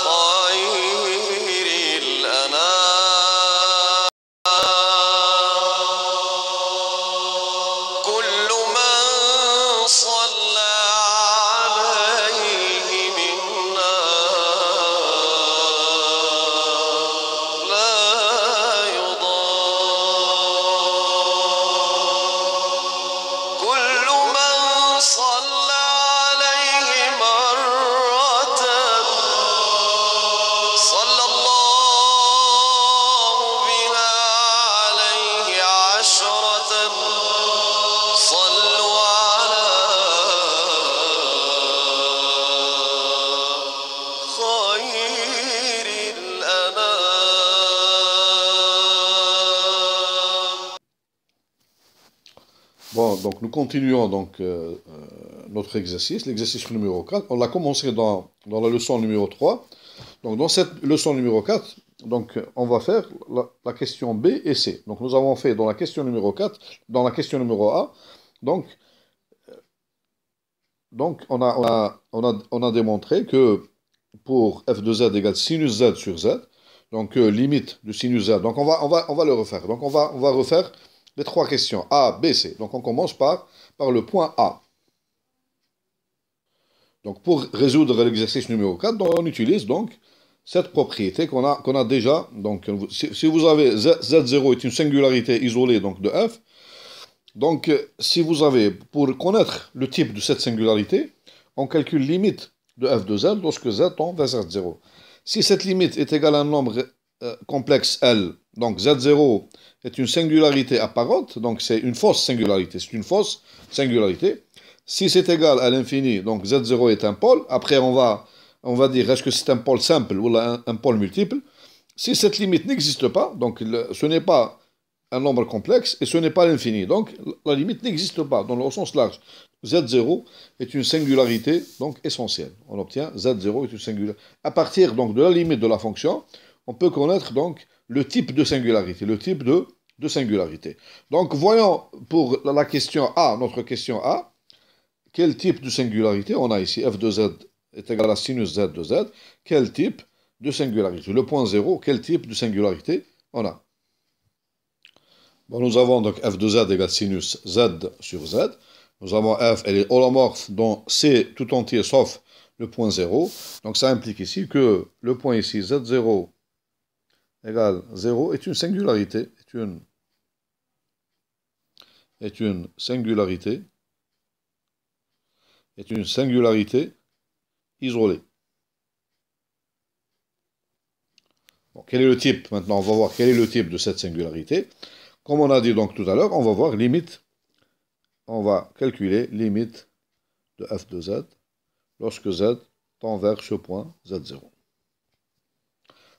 خير الأنام كل من صلى عليه منا لا يضام كل من صلى عليه مرة صلى الله بها عليه عشرة صلوا على خير الأنام. Bon, donc nous continuons donc notre exercice, l'exercice numéro 4. On l'a commencé dans la leçon numéro 3. Donc dans cette leçon numéro 4, donc, on va faire la question B et C. Donc nous avons fait dans la question numéro 4, dans la question numéro A, donc on a démontré que pour f de z égale sinus z sur z, donc limite de sinus z, donc on va le refaire. Donc on va refaire les trois questions A, B, C. Donc on commence par le point A. Donc pour résoudre l'exercice numéro 4, donc, on utilise donc cette propriété qu'on a déjà. Donc si vous avez Z0 est une singularité isolée donc de f, donc si vous avez, pour connaître le type de cette singularité, on calcule limite de f de z lorsque z tend vers Z0. Si cette limite est égale à un nombre complexe L, donc Z0 est une singularité apparente, donc c'est une fausse singularité, c'est une fausse singularité. Si c'est égal à l'infini, donc Z0 est un pôle. Après, on va dire est-ce que c'est un pôle simple ou un pôle multiple. Si cette limite n'existe pas, donc ce n'est pas un nombre complexe et ce n'est pas l'infini. Donc la limite n'existe pas dans le sens large. Z0 est une singularité donc essentielle. On obtient Z0 est une singularité. À partir donc de la limite de la fonction, on peut connaître donc le type de singularité, le type de singularité. Donc voyons pour la question A, notre question A, quel type de singularité on a ici. F de z est égal à sinus z de z. Quel type de singularité? Le point 0, quel type de singularité on a? Bon, nous avons donc f de z égale sinus z sur z. Nous avons f, elle est holomorphe dans C tout entier sauf le point 0. Donc ça implique ici que le point ici, z0 égale 0, est une singularité, est une singularité isolée. Bon, quel est le type? Maintenant, on va voir quel est le type de cette singularité. Comme on a dit donc tout à l'heure, on va voir limite. On va calculer limite de f de z lorsque z tend vers ce point z0.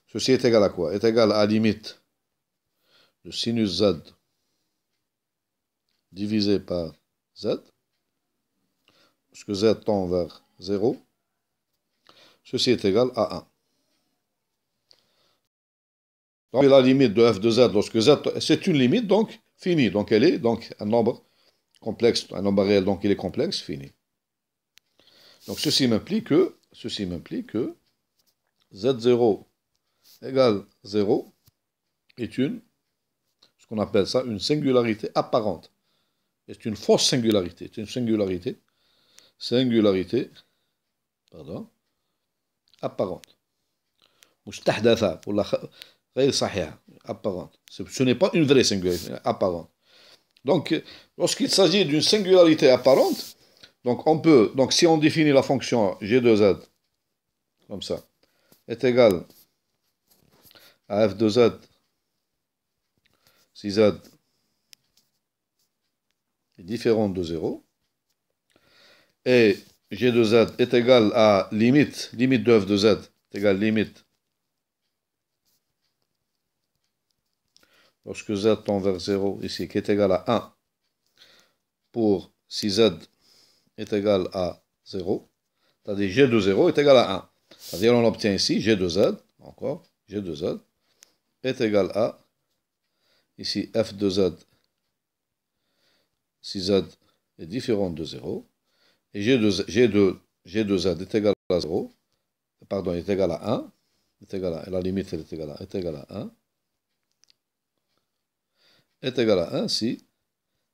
Ceci est égal à quoi? Est égal à limite de sinus z divisé par z. Lorsque z tend vers 0, ceci est égal à 1. Donc la limite de f de z lorsque z, c'est une limite donc finie. Donc elle est donc un nombre complexe, un nombre réel, donc il est complexe, fini. Donc ceci m'implique que z0 égale 0 est ce qu'on appelle ça une singularité apparente. C'est une fausse singularité, c'est une singularité apparente. مستحدثة ولا غير صحيحة, apparente. Ce n'est pas une vraie singularité, apparente. Donc, lorsqu'il s'agit d'une singularité apparente, donc si on définit la fonction g de z, comme ça, est égal à f de z, si z est différent de 0, et g de z est égal à limite de f de z est égal à limite lorsque z tend vers 0 ici, qui est égal à 1, pour si z est égal à 0, c'est-à-dire g de 0 est égal à 1. C'est-à-dire on obtient ici g de z, encore, g de z est égal à, ici, f de z, si z est différent de 0, et g de z est égal à 0, pardon, est égal à 1, est égal à, la limite elle est égale à 1, est égal à 1 si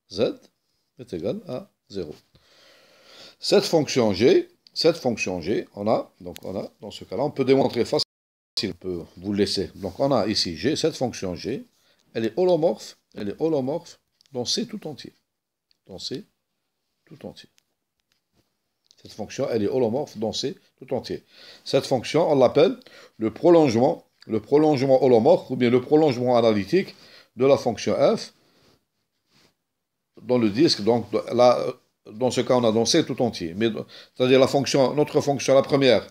z est égal à 0. Cette fonction g, donc on a, dans ce cas-là, on peut démontrer facilement, on peut vous le laisser. Donc on a ici g, cette fonction g, elle est holomorphe dans C tout entier. Dans C tout entier. Cette fonction, elle est holomorphe dans C tout entier. Cette fonction, on l'appelle le prolongement holomorphe ou bien le prolongement analytique de la fonction f dans le disque. Donc là, dans ce cas, on a dans C tout entier. Mais c'est-à-dire notre fonction, la première,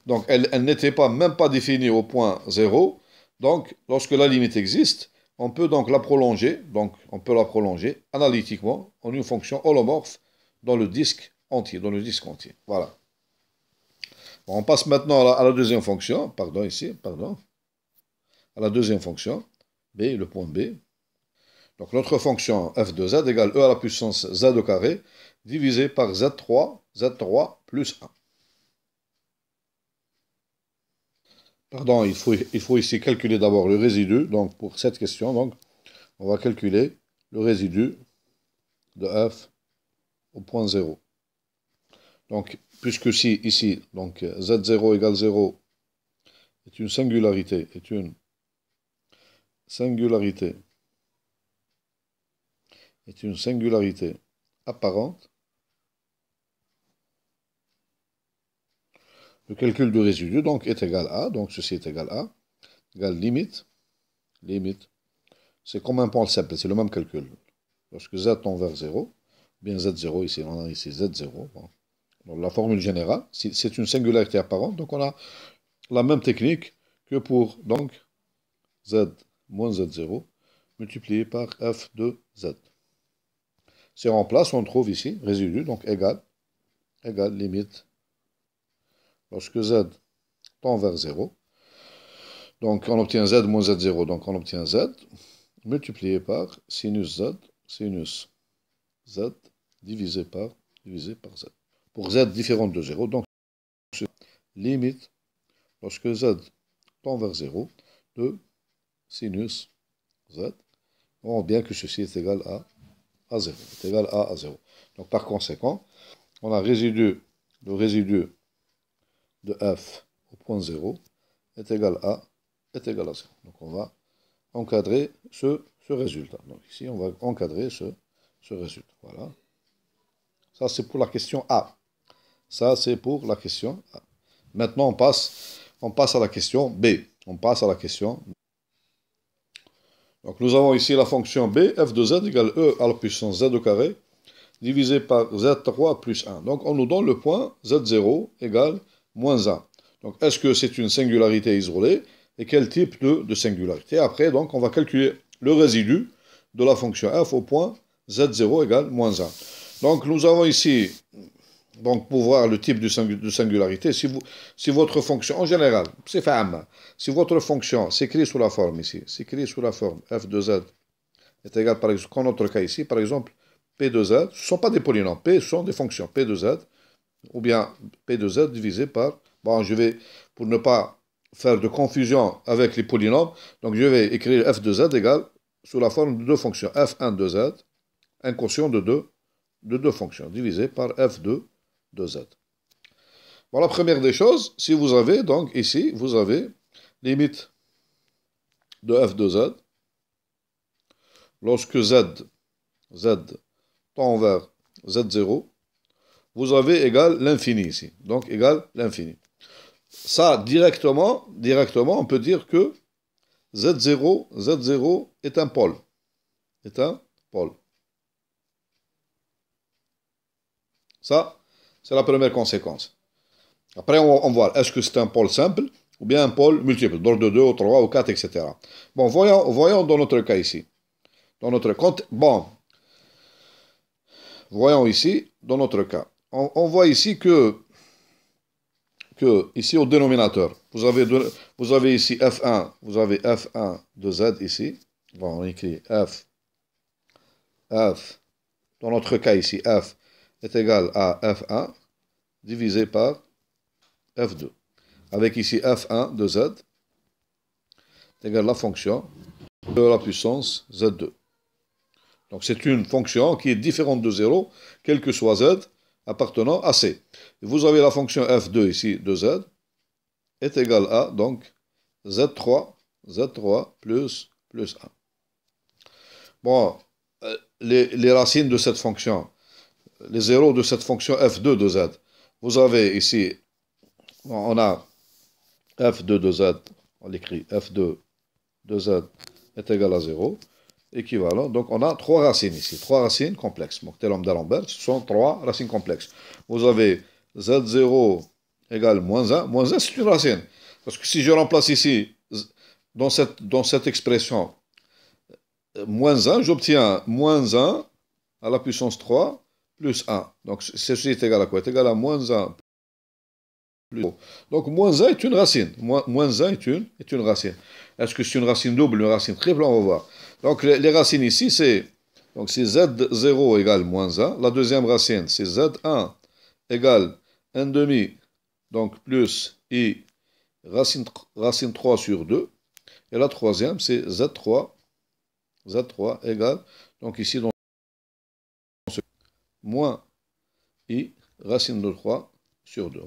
donc elle n'était même pas définie au point 0. Donc lorsque la limite existe, on peut donc la prolonger. Donc on peut la prolonger analytiquement en une fonction holomorphe dans le disque entier, Voilà. Bon, on passe maintenant à la deuxième fonction, à la deuxième fonction, b, le point B. Donc notre fonction f de z égale e à la puissance z au carré, divisé par z3 plus 1. Pardon, il faut ici calculer d'abord le résidu. Donc pour cette question, donc, on va calculer le résidu de f au point 0. Donc, puisque si ici, donc z0 égale 0 est une singularité, apparente, le calcul du résidu donc est égal à, donc ceci est égal à, égale limite, c'est comme un point simple, c'est le même calcul. Lorsque z tend vers 0, bien z0 ici, on a ici z0, bon. Donc, la formule générale, c'est une singularité apparente, donc on a la même technique que pour donc z moins z0 multiplié par f de z. Si on remplace, on trouve ici résidu, donc égal limite, lorsque z tend vers 0, donc on obtient z moins z0, donc on obtient z multiplié par sinus z divisé par z. Pour z différent de 0, donc limite, lorsque z tend vers 0, de sinus z, on voit bien que ceci est égal à 0. Donc par conséquent, on a le résidu de f au point 0 est égal à 0. Donc on va encadrer ce résultat. Donc ici, on va encadrer ce résultat. Voilà. Ça, c'est pour la question A. Maintenant, on passe à la question B. Donc, nous avons ici la fonction B, f de z égale e à la puissance z au carré, divisé par z3 plus 1. Donc, on nous donne le point z0 égale moins 1. Donc, est-ce que c'est une singularité isolée? Et quel type de singularité? Après, donc, on va calculer le résidu de la fonction f au point z0 égale moins 1. Donc, nous avons ici, donc, pour voir le type de singularité, si votre fonction, en général, c'est femme, si votre fonction s'écrit sous la forme ici, f de z est égal, par exemple, dans notre cas ici, par exemple, p de z, ce ne sont pas des polynômes, p sont des fonctions, p de z, ou bien p de z divisé par, bon, je vais, pour ne pas faire de confusion avec les polynômes, donc je vais écrire f de z égale sous la forme de deux fonctions, f1 de z, un quotient de deux fonctions, divisé par f2 de z. Bon, la première des choses, si vous avez, donc ici, vous avez limite de f de z, lorsque z tend vers z0, vous avez égal l'infini ici, donc égal l'infini. Ça, directement, on peut dire que z0 est un pôle. Ça, c'est la première conséquence. Après, on voit, est-ce que c'est un pôle simple ou bien un pôle multiple, d'ordre de 2 ou 3 ou 4, etc. Bon, voyons dans notre cas ici. Voyons ici, dans notre cas. On voit ici que ici au dénominateur, vous avez ici F1, vous avez F1 de Z ici. Bon, on écrit F, dans notre cas ici, F est égal à F1 divisé par F2. avec ici f1 de z est égal à la fonction de la puissance z2. Donc c'est une fonction qui est différente de 0, quel que soit z appartenant à c. Vous avez la fonction f2 ici de z est égal à donc z3 plus 1. Bon, les racines de cette fonction, les zéros de cette fonction f2 de z, vous avez ici, on a f2 de z, on l'écrit f2 de z est égal à 0, équivalent. Donc on a trois racines ici, trois racines complexes. Donc théorème d'Alembert, ce sont trois racines complexes. Vous avez z0 égale moins 1. Moins 1, c'est une racine. Parce que si je remplace ici, dans cette expression, moins 1, j'obtiens moins 1 à la puissance 3 plus 1. Donc ceci est égal à quoi? C'est égal à moins 1 plus 0. Donc moins 1 est une racine. Moins 1 est une racine. Est-ce que c'est une racine double, une racine triple? On va voir. Donc les racines ici, c'est z0 égale moins 1. La deuxième racine, c'est z1 égale 1 demi, donc plus i racine 3 sur 2. Et la troisième, c'est z3 égale, donc ici, donc, moins i racine de 3 sur 2.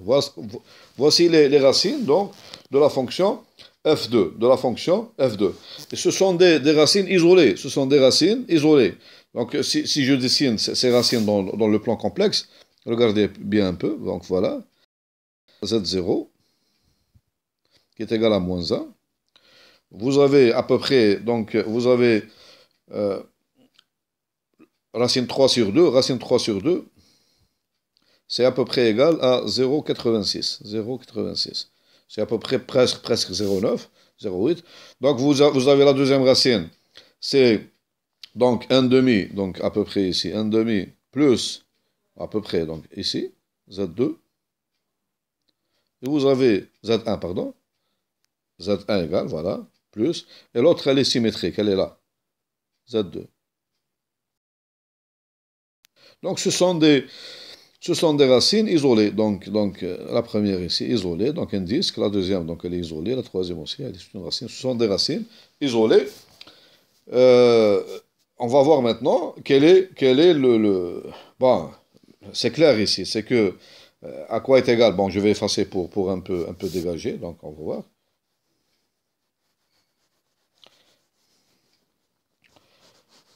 Voici les racines donc, de la fonction f2, Et ce sont des racines isolées. Ce sont des racines isolées. Donc, si je dessine ces racines dans le plan complexe, regardez bien un peu. Donc, voilà. Z0, qui est égal à moins 1. Vous avez à peu près, donc, vous avez racine 3 sur 2. Racine 3 sur 2, c'est à peu près égal à 0,86. C'est à peu près presque 0,9, 0,8. Donc, vous avez la deuxième racine. C'est donc 1 demi, donc à peu près ici, 1 demi plus, à peu près, donc ici, Z2. Et vous avez Z1, pardon. Z1 égale, voilà, plus. Et l'autre, elle est symétrique, elle est là. Z2. Donc, ce sont des racines isolées. Donc la première ici, isolée, donc un disque. La deuxième, donc elle est isolée. La troisième aussi, elle est une racine. Ce sont des racines isolées. On va voir maintenant quel est le... Bon, c'est clair ici. C'est que, à quoi est égal? Bon, je vais effacer pour un peu dégager. Donc, on va voir.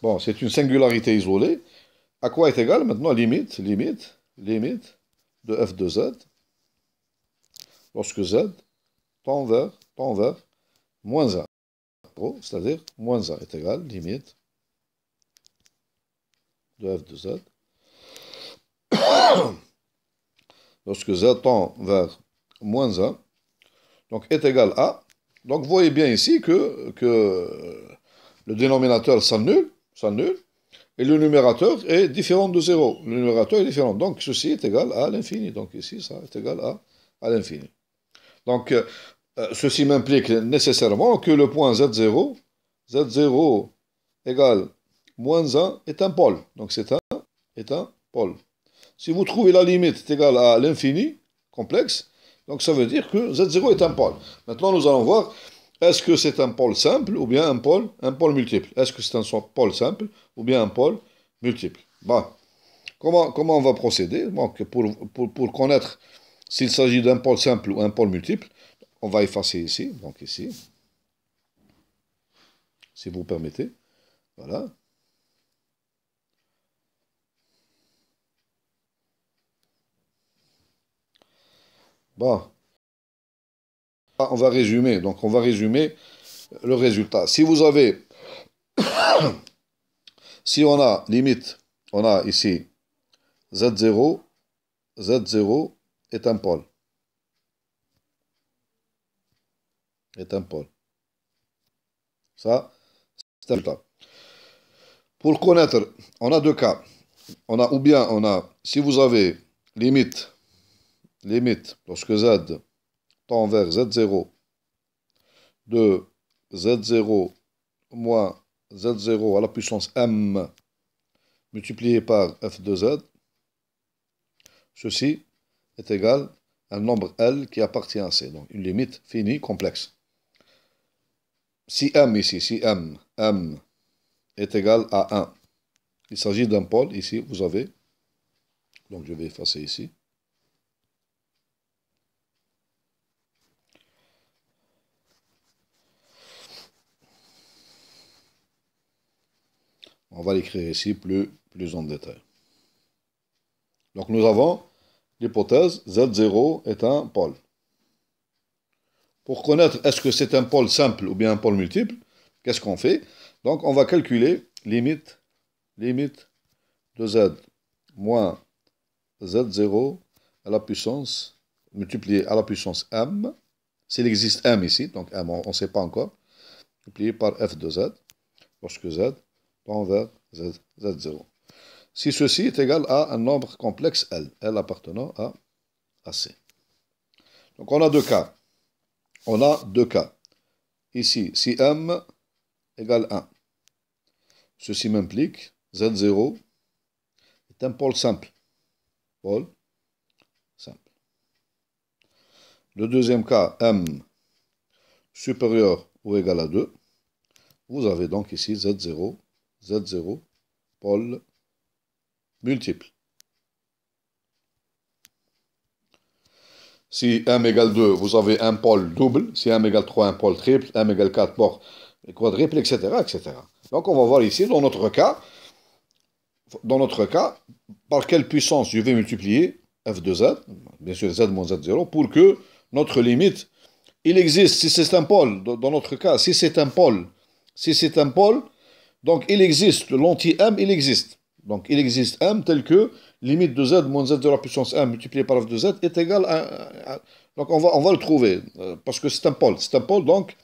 Bon, c'est une singularité isolée. À quoi est égal maintenant? Limite de f de z, lorsque z tend vers moins 1. C'est-à-dire moins 1 est égal, limite de f de z, lorsque z tend vers moins 1, donc est égal à, donc vous voyez bien ici que le dénominateur s'annule, et le numérateur est différent de 0. Le numérateur est différent. Donc, ceci est égal à l'infini. Donc, ici, ça est égal à l'infini. Donc, ceci m'implique nécessairement que le point Z0 égale moins 1 est un pôle. Donc, c'est un pôle. Si vous trouvez la limite égale à l'infini, complexe, donc ça veut dire que Z0 est un pôle. Maintenant, nous allons voir, est-ce que c'est un pôle simple ou bien un pôle multiple? Est-ce que c'est un pôle simple ou bien un pôle multiple? Bon. Comment on va procéder? Donc, pour connaître s'il s'agit d'un pôle simple ou un pôle multiple, on va effacer ici, donc ici, si vous permettez. Voilà. Bon. On va résumer. Donc, on va résumer le résultat. Si vous avez... si on a limite, on a ici Z0 est un pôle. Ça, c'est un résultat. Pour connaître, on a deux cas. Si vous avez limite, lorsque Z tend vers Z0, de Z0 moins Z0 à la puissance M multiplié par F de Z, ceci est égal un nombre L qui appartient à C. Donc une limite finie complexe. Si M ici, si M est égal à 1, il s'agit d'un pôle, ici vous avez, donc je vais effacer ici. On va l'écrire ici plus en détail. Donc nous avons l'hypothèse Z0 est un pôle. Pour connaître est-ce que c'est un pôle simple ou bien un pôle multiple, qu'est-ce qu'on fait? Donc on va calculer limite de Z moins Z0 à la puissance, multiplié à la puissance M, s'il existe M ici, donc M on ne sait pas encore, multiplié par F de Z, lorsque Z tend vers Z0. Si ceci est égal à un nombre complexe L appartenant à C. Donc on a deux cas. On a deux cas. Ici, si M égale 1, ceci m'implique Z0 est un pôle simple. Pôle simple. Le deuxième cas, M supérieur ou égal à 2, vous avez donc ici Z0, pôle multiple. Si M égale 2, vous avez un pôle double. Si M égale 3, un pôle triple. M égale 4, pôle quadruple, etc., etc. Donc on va voir ici, dans notre cas, par quelle puissance je vais multiplier F de Z, bien sûr Z moins Z0, pour que notre limite, il existe, si c'est un pôle, dans notre cas, si c'est un pôle, donc il existe, l'anti-M, il existe. Donc il existe M tel que limite de Z moins Z de la puissance M multiplié par F de Z est égal à donc on va le trouver, parce que c'est un pôle. C'est un pôle, donc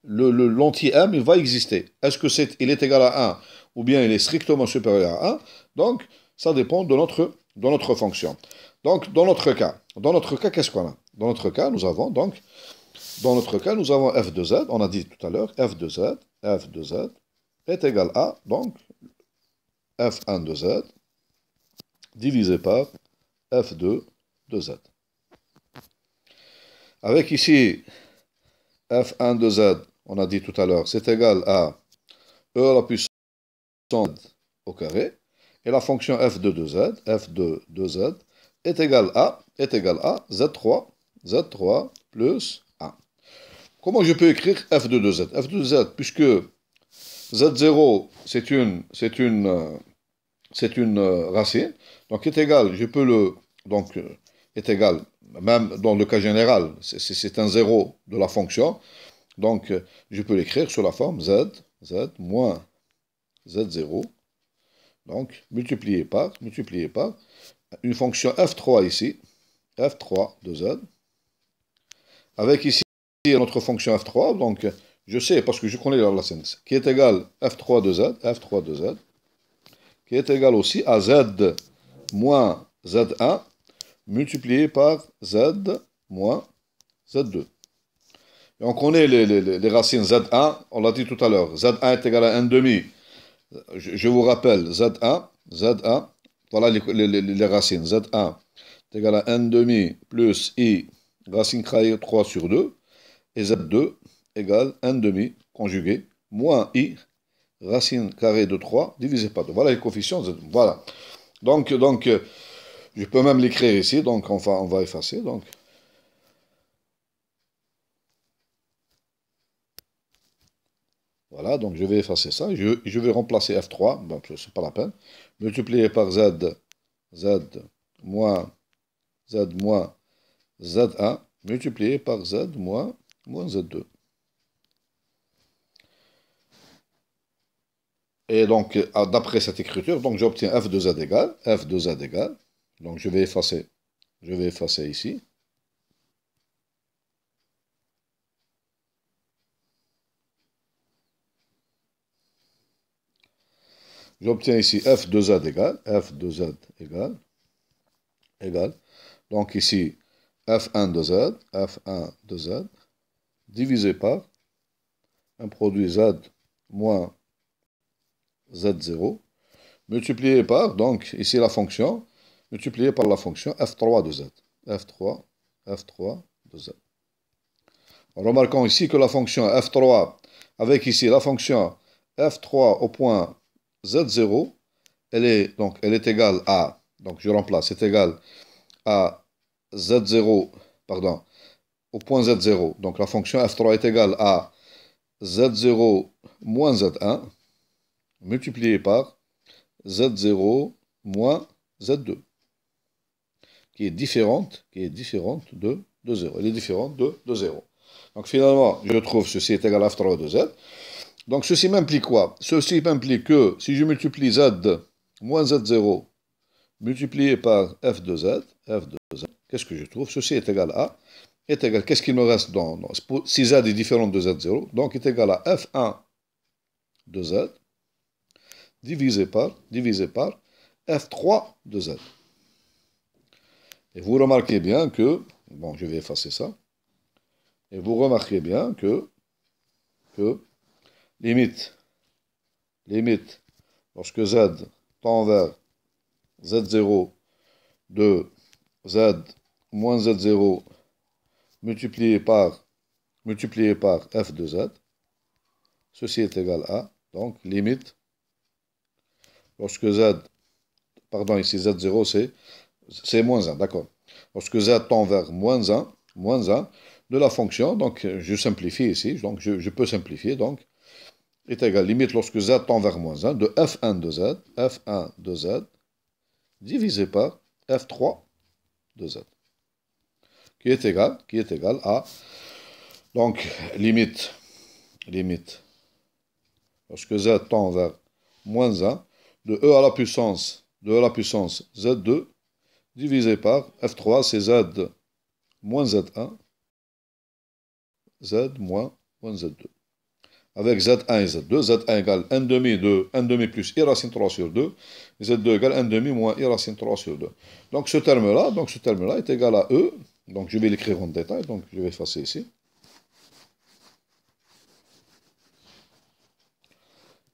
l'anti-M, il va exister. Est-ce que il est égal à 1 ou bien il est strictement supérieur à 1? Donc ça dépend de notre fonction. Donc dans notre cas, qu'est-ce qu'on a? Dans notre cas, nous avons F de Z, on a dit tout à l'heure, F de Z est égal à, donc, F1 de Z divisé par F2 de Z. Avec ici, F1 de Z, on a dit tout à l'heure, c'est égal à E à la puissance au carré, et la fonction F2 de Z, est égal à Z3 plus 1. Comment je peux écrire F2 de Z? F2 de Z, puisque Z0, c'est une racine, donc est égal, je peux est égal, même dans le cas général, c'est un zéro de la fonction, donc je peux l'écrire sous la forme Z moins Z0, donc multiplié par une fonction F3 ici, F3 de Z, avec ici notre fonction F3, donc je sais, parce que je connais la racine, qui est égal F3 de Z, qui est égal aussi à Z moins Z1, multiplié par Z moins Z2. Et on connaît les racines Z1, on l'a dit tout à l'heure, Z1 est égal à 1 demi. Je vous rappelle, Z1, voilà les racines. Z1 est égal à 1 demi plus I, racine carrée 3 sur 2, et Z2 égale 1 demi conjugué, moins I, racine carrée de 3 divisé par 2. Voilà les coefficients Z2. Voilà. Donc, je peux même l'écrire ici, donc on va effacer. Donc. Voilà, donc je vais effacer ça. Je vais remplacer F3, bon, c'est pas la peine. Multiplié par Z moins Z1, multiplié par Z moins Z2. Et donc, d'après cette écriture, donc j'obtiens F de Z égale, donc je vais effacer ici. J'obtiens ici F de Z égale, donc ici F1 de Z, divisé par un produit Z moins Z0, multiplié par, donc ici la fonction, multiplié par la fonction F3 de Z. F3 f3 de z. Remarquons ici que la fonction f3, avec ici la fonction f3 au point z0, elle est égale à, donc je remplace, c'est égal à z0, pardon, au point z0. Donc la fonction f3 est égale à z0 moins z1 multiplié par z0 moins z2, qui est différente de 0. Elle est différente de 0. Donc finalement, je trouve ceci est égal à f3 de z. Donc ceci m'implique quoi? Ceci m'implique que si je multiplie z moins z0 multiplié par f de z, qu'est-ce que je trouve? Ceci est égal à, qu'est-ce qu'il me reste si z est différent de z0, donc est égal à f1 de z divisé par f3 de z. Et vous remarquez bien que, bon, je vais effacer ça, et vous remarquez bien que limite, lorsque z tend vers z0 de z moins z0 multiplié par f de z, ceci est égal à, donc, limite, lorsque z, pardon, ici z0 c'est moins 1, d'accord. Lorsque z tend vers moins 1 de la fonction, donc je simplifie ici, donc je peux simplifier, donc, est égal, limite lorsque z tend vers moins 1, de f1 de z, divisé par f3 de z, qui est égal à, donc, limite, lorsque z tend vers moins 1, de e à la puissance z2, divisé par f3, c'est z moins z1, z moins z2. Avec z1 et z2, z1 égale 1 demi de 1 demi plus i racine 3 sur 2, et z2 égale 1 demi moins i racine 3 sur 2. Donc ce terme-là est égal à e, donc je vais l'écrire en détail, donc je vais effacer ici.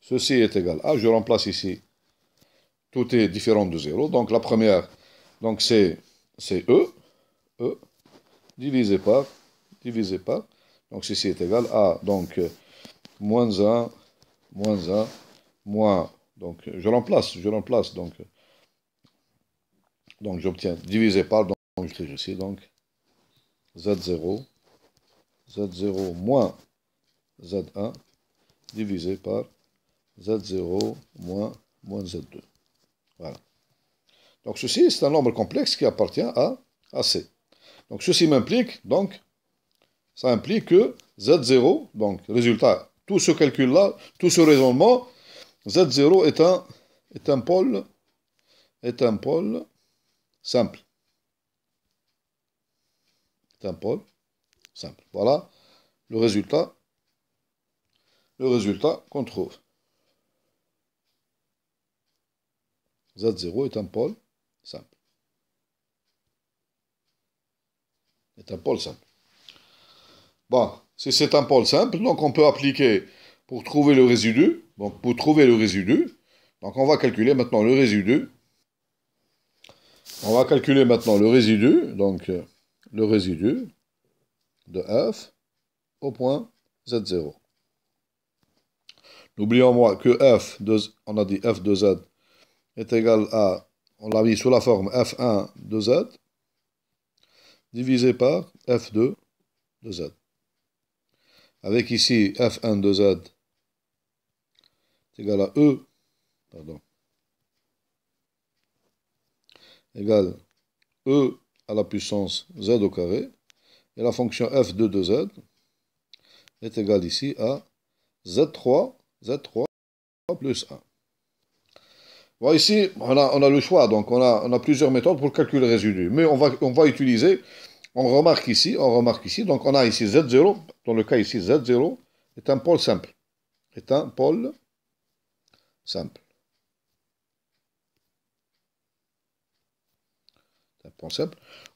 Ceci est égal à, je remplace ici, tout est différent de 0, donc la première, donc c'est e, divisé par, donc ceci est égal à, donc, moins 1, moins, donc je remplace, donc j'obtiens, divisé par, donc j'écris ici, donc, z0 moins z1, divisé par z0 moins z2. Voilà. Donc ceci, c'est un nombre complexe qui appartient à C. Donc ceci m'implique, donc, ça implique que Z0, donc, résultat, tout ce calcul-là, tout ce raisonnement, Z0 est un pôle simple. C'est un pôle simple. Voilà le résultat qu'on trouve. Z0 est un pôle simple. Bon, si c'est un pôle simple, donc on peut appliquer pour trouver le résidu. Donc donc on va calculer maintenant le résidu. Donc le résidu de f au point z0. N'oublions que on a dit f de z est égal à, on l'a mis sous la forme f1 de z divisé par f2 de z. Avec ici f1 de z est égal à e, égale e à la puissance z au carré, et la fonction f2 de z est égale ici à z3 plus 1. Bon, ici, on a le choix, donc on a plusieurs méthodes pour calculer le résidu, mais on va utiliser, on remarque ici, donc on a ici z0, dans le cas ici, z0 est un pôle simple.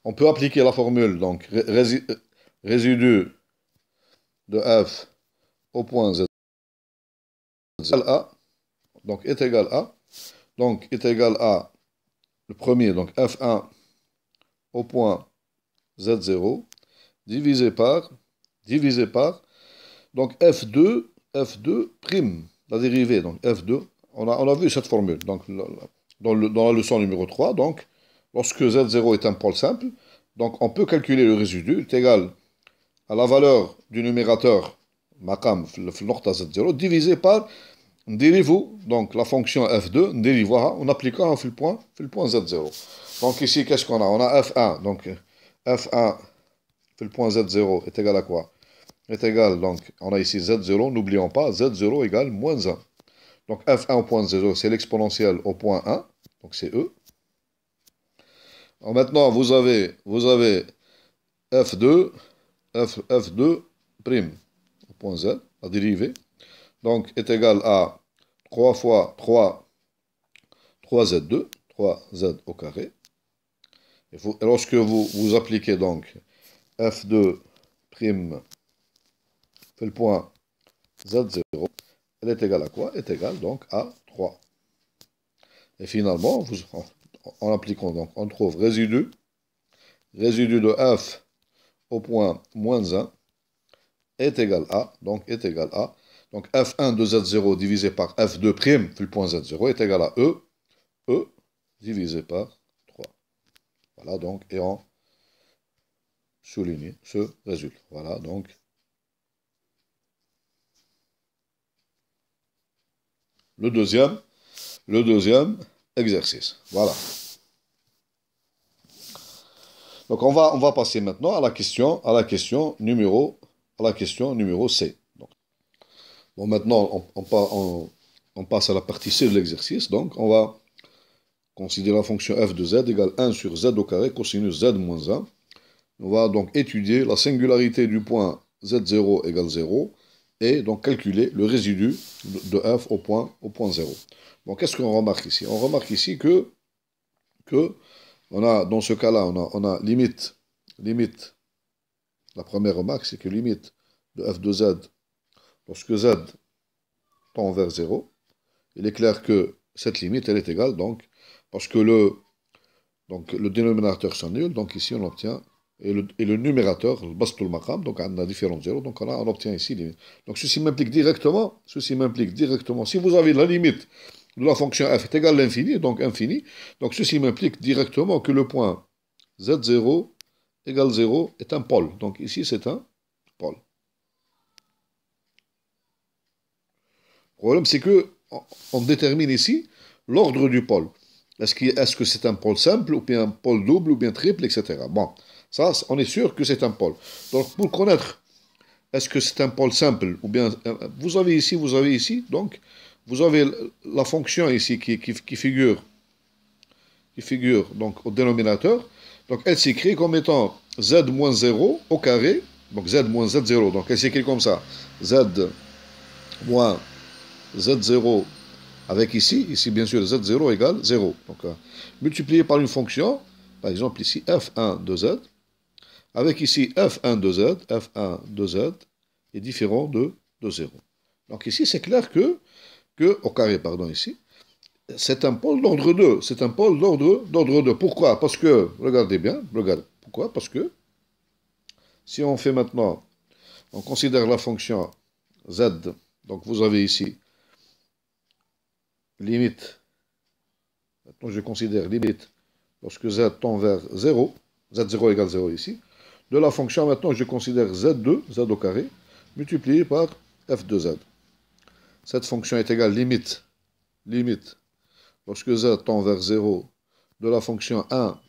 On peut appliquer la formule, donc, résidu de f au point z, donc est égal à, le premier, donc f1 au point Z0 divisé par, donc F2 prime, la dérivée, donc F2, on a vu cette formule, donc dans la leçon numéro 3, donc lorsque Z0 est un pôle simple, donc on peut calculer le résidu, est égal à la valeur du numérateur, maqam, Z0, divisé par, dérivez, donc la fonction F2, dérivera en appliquant le point Z0. Donc ici, qu'est-ce qu'on a? On a F1, donc F1, le point Z0 est égal à quoi? Est égal, donc on a ici Z0, n'oublions pas, Z0 égale moins 1. Donc F1 au point 0, c'est l'exponentielle au point 1, donc c'est E. Alors maintenant, vous avez F2, F2 prime au point Z, la dérivée, donc est égal à 3 fois 3Z2, 3Z au carré. Et lorsque vous appliquez donc F2 prime fait le point Z0, elle est égale à quoi? Elle est égale donc à 3. Et finalement, en appliquant donc, on trouve résidu de F au point moins 1 est égal à, donc F1 de Z0 divisé par F2 prime fait le point Z0 est égal à E divisé par 3. Voilà donc, et on souligne ce résultat. Voilà donc. Le deuxième exercice. Voilà. Donc on va passer maintenant à la question numéro C. Donc, bon, maintenant on passe à la partie C de l'exercice. Donc on va considérer la fonction f de z égale 1 sur z au carré cosinus z moins 1. On va donc étudier la singularité du point z0 égale 0 et donc calculer le résidu de f au point 0. Bon, qu'est-ce qu'on remarque ici? On remarque ici que on a, dans ce cas-là, on a limite. La première remarque, c'est que limite de f de z, lorsque z tend vers 0, il est clair que cette limite, elle est égale, donc, parce que le dénominateur s'annule, donc ici on obtient, et le numérateur, le bastul maqam, donc on a différents zéros, donc on obtient ici limite. Donc ceci m'implique directement, si vous avez la limite de la fonction f est égale à l'infini, donc infini, donc ceci m'implique directement que le point z0 égale 0 est un pôle. Donc ici c'est un pôle. Le problème c'est que on détermine ici l'ordre du pôle. Est-ce que c'est un pôle simple, ou bien un pôle double, ou bien triple, etc. Bon, ça, on est sûr que c'est un pôle. Donc, pour connaître, est-ce que c'est un pôle simple, ou bien, vous avez ici, donc, vous avez la fonction ici qui figure donc, au dénominateur. Donc, elle s'écrit comme étant z moins 0 au carré, donc z moins z0, donc elle s'écrit comme ça, z moins z0 avec ici bien sûr z0 égale 0. Donc multiplié par une fonction, par exemple ici f1 de z, avec ici f1 de z est différent de 0. Donc ici c'est clair que au carré, pardon, ici, c'est un pôle d'ordre 2. C'est un pôle d'ordre 2. Pourquoi? Parce que, regardez bien, pourquoi? Parce que si on fait maintenant, on considère la fonction z, donc vous avez ici limite, maintenant je considère limite lorsque z tend vers 0, z0 égale 0 ici, de la fonction maintenant je considère z2, z au carré, multiplié par f de z. Cette fonction est égale limite, lorsque z tend vers 0, de la fonction 1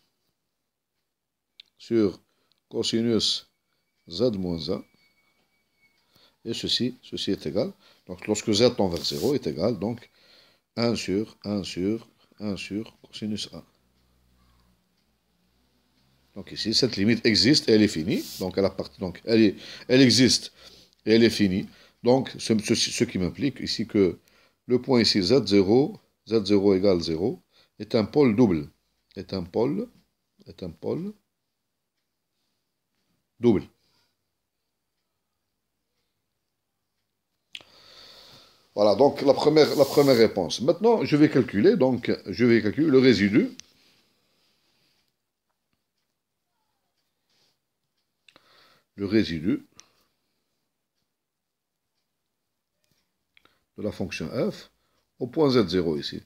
sur cosinus z moins 1, et ceci est égal, donc lorsque z tend vers 0 est égal, donc 1 sur cosinus 1. Donc ici, cette limite existe et elle est finie. Donc elle existe et elle est finie. Donc ce qui m'implique ici que le point ici z0 égale 0 est un pôle double. Est un pôle double. Voilà, donc la première réponse. Maintenant, je vais calculer le résidu le résidu de la fonction f au point z0 ici.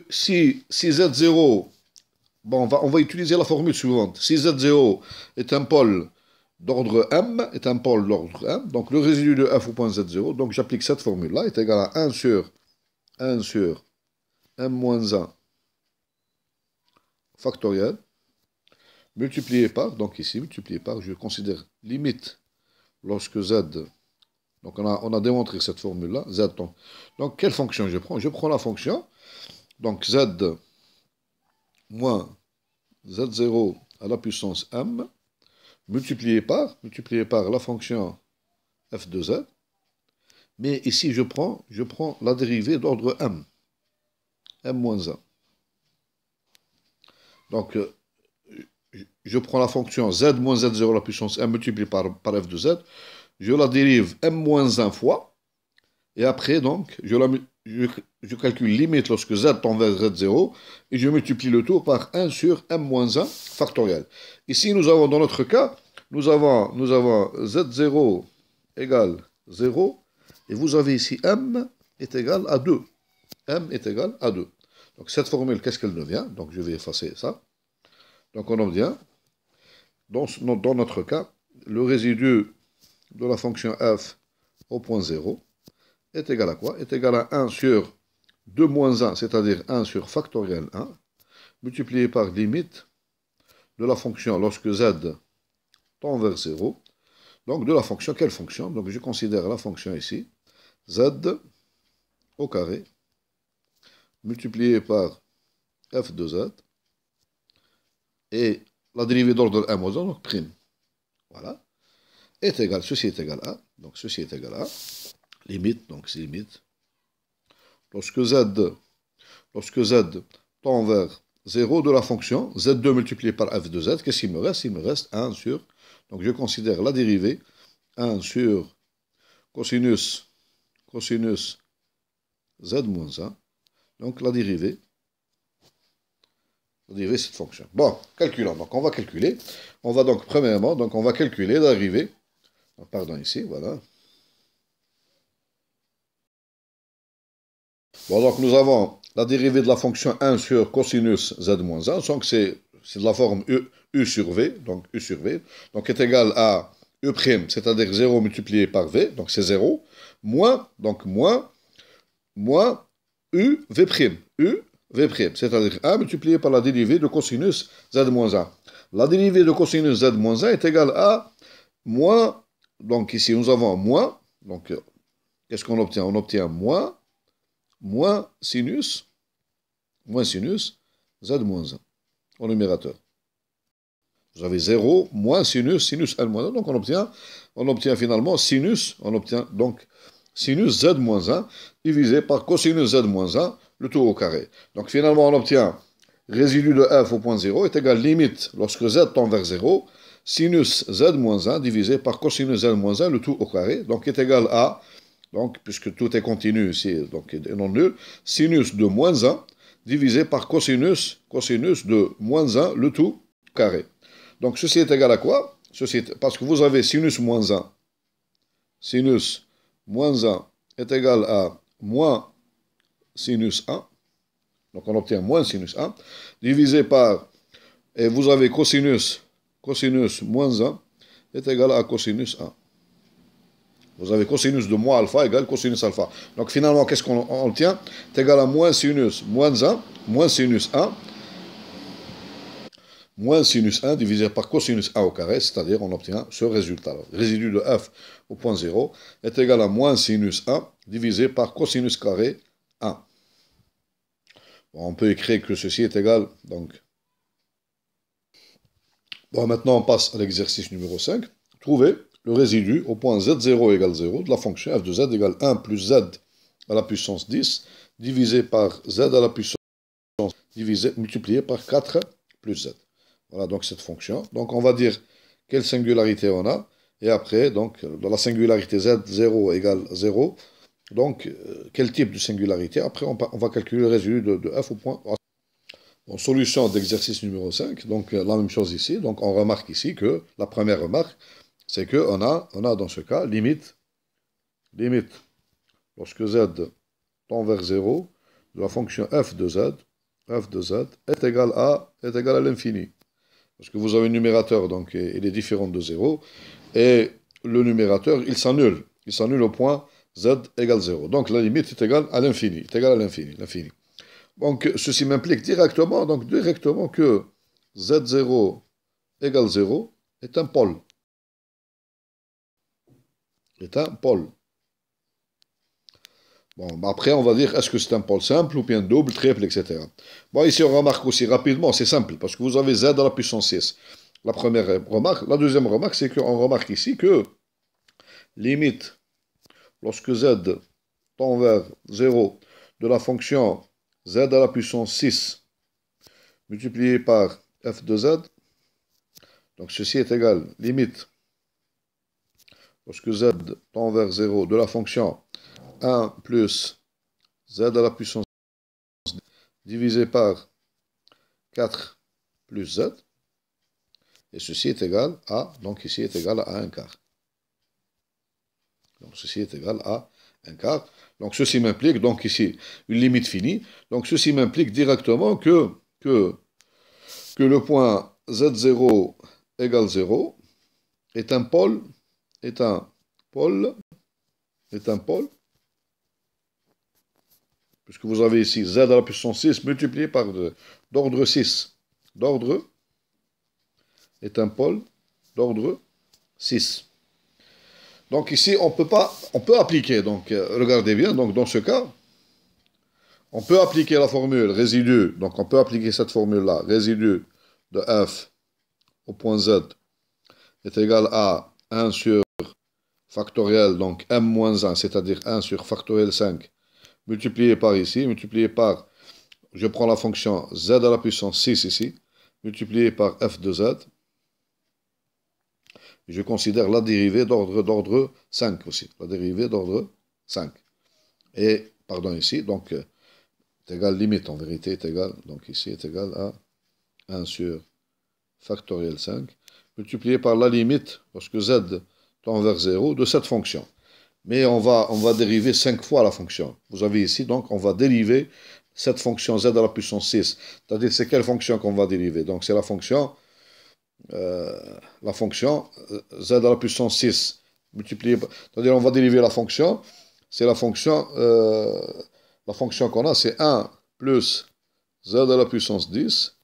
Si z0, bon, on va utiliser la formule suivante. Si z0 est un pôle d'ordre m, donc le résidu de f au point z0, donc j'applique cette formule-là, est égal à 1 sur m moins 1 factoriel, multiplié par, donc ici, multiplié par, je considère limite lorsque z, donc on a démontré cette formule-là, z, donc quelle fonction je prends? Je prends la fonction, donc z moins z0 à la puissance m, multiplié par la fonction f de z, mais ici je prends la dérivée d'ordre m moins 1. Donc, je prends la fonction z moins z0 à la puissance m multipliée par f de z, je la dérive m moins 1 fois, et après, donc, je calcule limite lorsque z tend vers z0, et je multiplie le tout par 1 sur m moins 1 factoriel. Ici, nous avons, dans notre cas, nous avons z0 égale 0, et vous avez ici m est égal à 2. M est égal à 2. Donc cette formule, qu'est-ce qu'elle devient? Donc je vais effacer ça. Donc on obtient, dans notre cas, le résidu de la fonction f au point 0 est égal à quoi? Est égal à 1 sur 2 moins 1, c'est-à-dire 1 sur factoriel 1, multiplié par limite de la fonction lorsque z tend vers 0. Donc de la fonction, quelle fonction? Donc je considère la fonction ici, z au carré, multiplié par f de z, et la dérivée d'ordre m moins 1, donc prime. Voilà. Est égal, ceci est égal à, donc ceci est égal à, limite, donc c'est limite, lorsque z tend vers 0 de la fonction, z2 multiplié par f de z, qu'est-ce qu'il me reste? Il me reste 1 sur, donc je considère la dérivée, 1 sur cosinus z moins 1, donc la dérivée de cette fonction. Bon, calculons. Donc on va calculer. On va donc premièrement, donc on va calculer la dérivée. Pardon, ici, voilà. Bon, donc nous avons la dérivée de la fonction 1 sur cosinus z moins 1. Donc c'est de la forme u sur v, donc u sur v, donc est égal à u', c'est-à-dire 0 multiplié par v, donc c'est 0, moins u v', c'est-à-dire 1 multiplié par la dérivée de cosinus z-1. La dérivée de cosinus z-1 est égale à moins, donc ici nous avons moins, donc qu'est-ce qu'on obtient? On obtient moins sinus z-1 au numérateur. Vous avez 0 moins sinus l-1, donc on obtient finalement sinus z-1 divisé par cosinus z-1, le tout au carré. Donc finalement, on obtient résidu de f au point 0 est égal limite lorsque z tend vers 0, sinus z-1 divisé par cosinus z-1, le tout au carré, donc est égal à, donc puisque tout est continu ici, donc et non nul, sinus de moins 1 divisé par cosinus de moins 1, le tout carré. Donc ceci est égal à quoi? Parce que vous avez sinus moins 1 est égal à moins sinus 1, donc on obtient moins sinus 1, divisé par, et vous avez cosinus moins 1 est égal à cosinus 1. Vous avez cosinus de moins alpha égale cosinus alpha. Donc finalement, qu'est-ce qu'on obtient? C'est égal à moins sinus moins 1, moins sinus 1 divisé par cosinus 1 au carré, c'est-à-dire on obtient ce résultat. Le résidu de f au point 0 est égal à moins sinus 1 divisé par cosinus carré 1. Bon, on peut écrire que ceci est égal, donc. Bon, maintenant on passe à l'exercice numéro 5. Trouver le résidu au point z0 égale 0 de la fonction f de z égale 1 plus z à la puissance 10 divisé par z à la puissance multiplié par 4 plus z. Voilà donc cette fonction. Donc on va dire quelle singularité on a. Et après, donc, dans la singularité z0 égale 0, donc quel type de singularité? Après, on va calculer le résidu de f au point. En solution d'exercice numéro 5, donc la même chose ici. Donc on remarque ici que la première remarque, c'est qu'on a dans ce cas limite, lorsque z tend vers 0, de la fonction f de z est égal à l'infini. Parce que vous avez un numérateur, donc il est différent de 0, et le numérateur, il s'annule au point z égale 0. Donc la limite est égale à l'infini, l'infini. Donc ceci m'implique directement que z0 égale 0 est un pôle. Bon, après, on va dire, est-ce que c'est un pôle simple ou bien double, triple, etc. Bon, ici, on remarque aussi rapidement, c'est simple, parce que vous avez z à la puissance 6. La première remarque. La deuxième remarque, c'est qu'on remarque ici que limite, lorsque z tend vers 0, de la fonction z à la puissance 6 multiplié par f de z, donc ceci est égal, limite, lorsque z tend vers 0, de la fonction 1 plus z à la puissance divisé par 4 plus z, et ceci est égal à, donc ici est égal à 1 quart. Donc ceci est égal à 1 quart. Donc ceci m'implique, donc ici, une limite finie. Donc ceci m'implique directement que le point z0 égale 0 est un pôle, puisque vous avez ici z à la puissance 6 multiplié par d'ordre 6. D'ordre est un pôle d'ordre 6. Donc ici, on peut appliquer, donc regardez bien, donc dans ce cas, on peut appliquer la formule résidu, donc on peut appliquer cette formule-là, résidu de f au point z est égal à 1 sur factoriel, donc m moins 1, c'est-à-dire 1 sur factoriel 5, multiplié par ici, multiplié par, je prends la fonction z à la puissance 6 ici, multiplié par f de z, je considère la dérivée d'ordre 5 aussi, la dérivée d'ordre 5. Et, pardon, ici, donc, est égal, limite en vérité est égal, donc ici est égal à 1 sur factoriel 5, multiplié par la limite, lorsque z tend vers 0, de cette fonction. Mais on va dériver 5 fois la fonction. Vous avez ici, donc, on va dériver cette fonction z à la puissance 6. C'est-à-dire, c'est quelle fonction qu'on va dériver? Donc, c'est la fonction z à la puissance 6 multiplié par... C'est-à-dire, on va dériver la fonction. C'est la fonction qu'on a, c'est 1 plus z à la puissance 10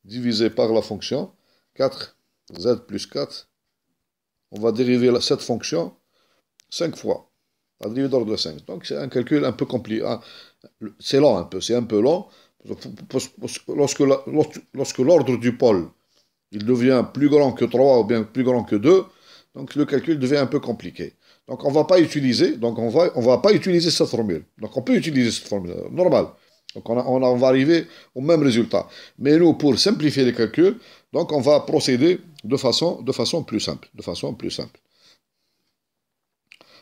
divisé par la fonction 4, z plus 4. On va dériver cette fonction 5 fois. La dérivée d'ordre 5. Donc, c'est un calcul un peu compliqué. C'est lent un peu. C'est un peu lent. Lorsque l'ordre du pôle il devient plus grand que 3 ou bien plus grand que 2, donc le calcul devient un peu compliqué. Donc on ne va pas utiliser, cette formule. Donc on peut utiliser cette formule, normal. Donc on va arriver au même résultat. Mais nous, pour simplifier les calculs, donc on va procéder de façon plus simple.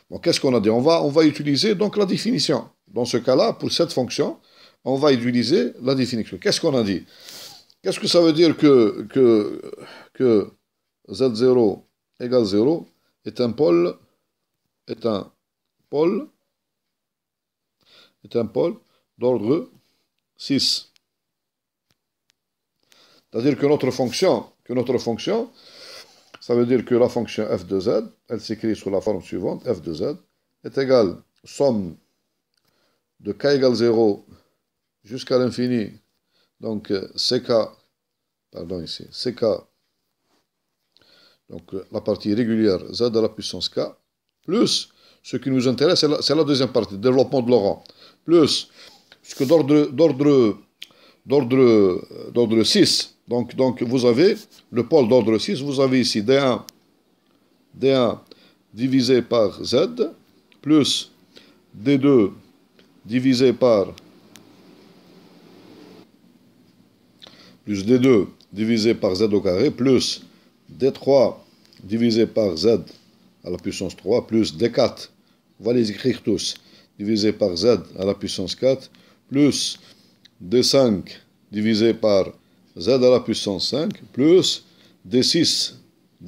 Bon, qu'est-ce qu'on a dit? On va utiliser donc la définition. Dans ce cas-là, pour cette fonction, on va utiliser la définition. Qu'est-ce qu'on a dit? Qu'est-ce que ça veut dire que z0 égale 0 est un pôle d'ordre 6. C'est-à-dire que notre fonction, ça veut dire que la fonction f de z, elle s'écrit sous la forme suivante, f de z est égale somme de k égale 0 jusqu'à l'infini. Donc, CK, donc la partie régulière z à la puissance k, plus, ce qui nous intéresse, c'est la deuxième partie, développement de Laurent, plus, ce que d'ordre 6, donc vous avez le pôle d'ordre 6, vous avez ici D1 divisé par z, plus D2 divisé par D2 divisé par z au carré, plus D3 divisé par z à la puissance 3, plus D4, on va les écrire tous, divisé par z à la puissance 4, plus D5 divisé par z à la puissance 5, plus D6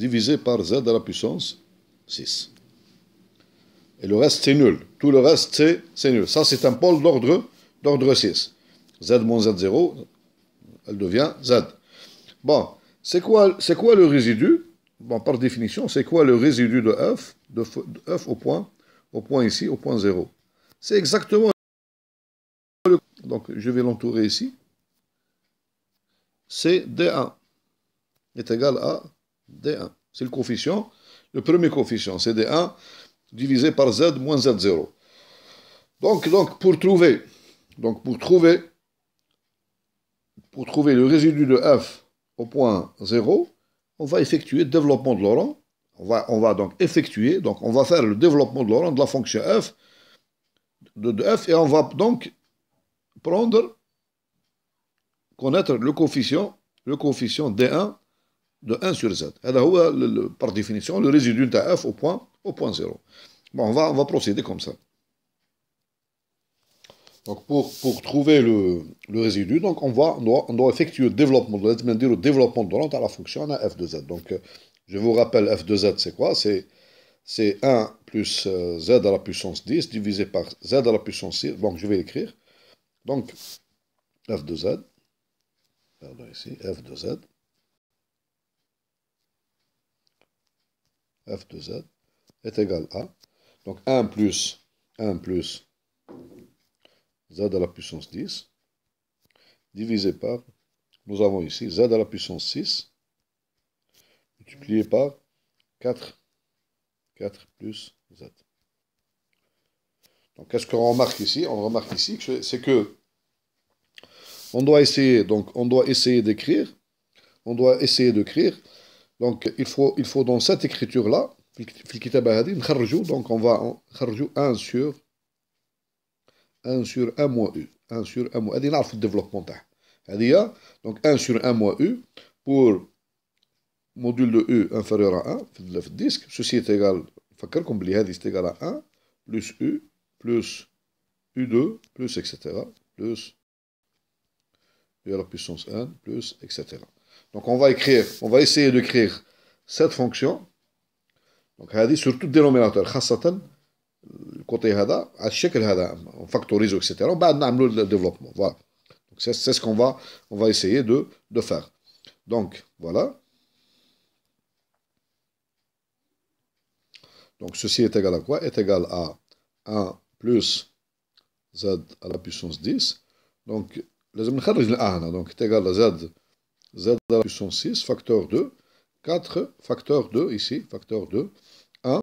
divisé par z à la puissance 6. Et le reste, c'est nul. Tout le reste, c'est nul. Ça, c'est un pôle d'ordre 6. Z moins Z0, elle devient Z. Bon, c'est quoi le résidu? Bon, par définition, c'est quoi le résidu de f au point ici, au point 0? C'est exactement le... Donc, je vais l'entourer ici. C'est D1 est égal à D1. C'est le coefficient. Le premier coefficient, c'est D1 divisé par Z moins Z0. Donc pour trouver le résidu de f au point 0, on va effectuer le développement de Laurent. On va donc effectuer, donc on va faire le développement de Laurent de la fonction f, de f, et on va donc connaître le coefficient D1 de 1 sur z. Par définition, le résidu de f au point 0. Bon, on va procéder comme ça. Donc pour trouver le résidu, donc on doit effectuer le développement de Laurent à la fonction f de z. Donc je vous rappelle, f de z, c'est quoi? C'est 1 plus z à la puissance 10 divisé par z à la puissance 6. Donc je vais écrire. Donc f de z, pardon ici, f de z est égal à, donc 1 plus z à la puissance 10 divisé par, nous avons ici z à la puissance 6 multiplié par 4 plus z. Donc qu'est-ce qu'on remarque ici? On remarque ici que c'est que on doit essayer d'écrire. Donc il faut dans cette écriture là, donc on va نخرجوا 1 sur 1 moins u. 1 sur 1 moins. هذه نعرف الديفلوبمون تاعها. هذه donc 1 sur 1 moins u pour module de u inférieur à 1 في الديسك. Ceci est égal, نفكركم بلي هذه c'est égal à 1 plus u plus u2 plus etc. plus u à la puissance 1 plus etc. Donc on va essayer d'écrire cette fonction. Donc هذه sur tout dénominateur خاصة الكوتي هذا على الشكل هذا on factorise etc. وبعد نعملوا le développement. Voilà. Donc c'est ce qu'on va essayer de faire. Donc voilà. Donc ceci est égal à quoi? Est égal à 1 plus z à la puissance 10. Donc لازم نخرج الأ هنا. Donc est égal à z à la puissance 6 facteur 2 4 facteur 2 ici facteur 2 1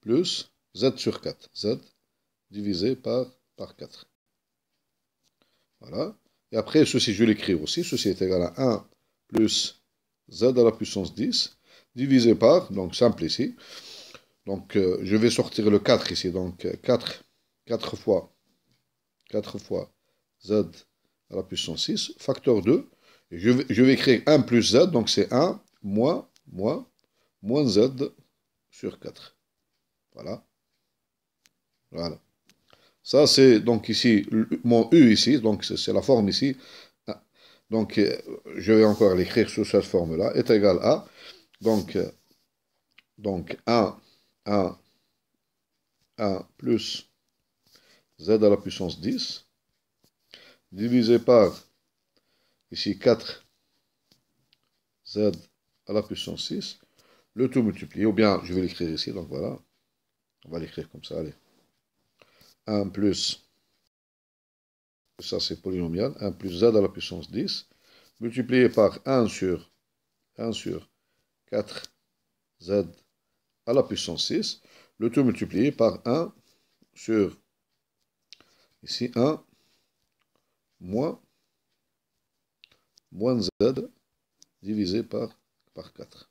plus z sur 4. Z divisé par 4. Voilà. Et après, ceci, je vais l'écrire aussi. Ceci est égal à 1 plus z à la puissance 10 divisé par, donc simple ici. Donc, je vais sortir le 4 ici. Donc, 4 fois z à la puissance 6, facteur 2. Et je vais écrire 1 plus z, donc c'est 1 moins z sur 4. Voilà. Voilà. Ça, c'est donc ici, mon U ici, donc c'est la forme ici. Donc, je vais encore l'écrire sous cette forme-là, est égal à, donc 1 plus z à la puissance 10, divisé par, ici, 4 z à la puissance 6, le tout multiplié, ou bien, je vais l'écrire ici, donc voilà. On va l'écrire comme ça, allez. 1 plus, ça c'est polynomial, 1 plus z à la puissance 10, multiplié par 1 sur 4 z à la puissance 6, le tout multiplié par 1 sur, ici 1, moins z divisé par 4.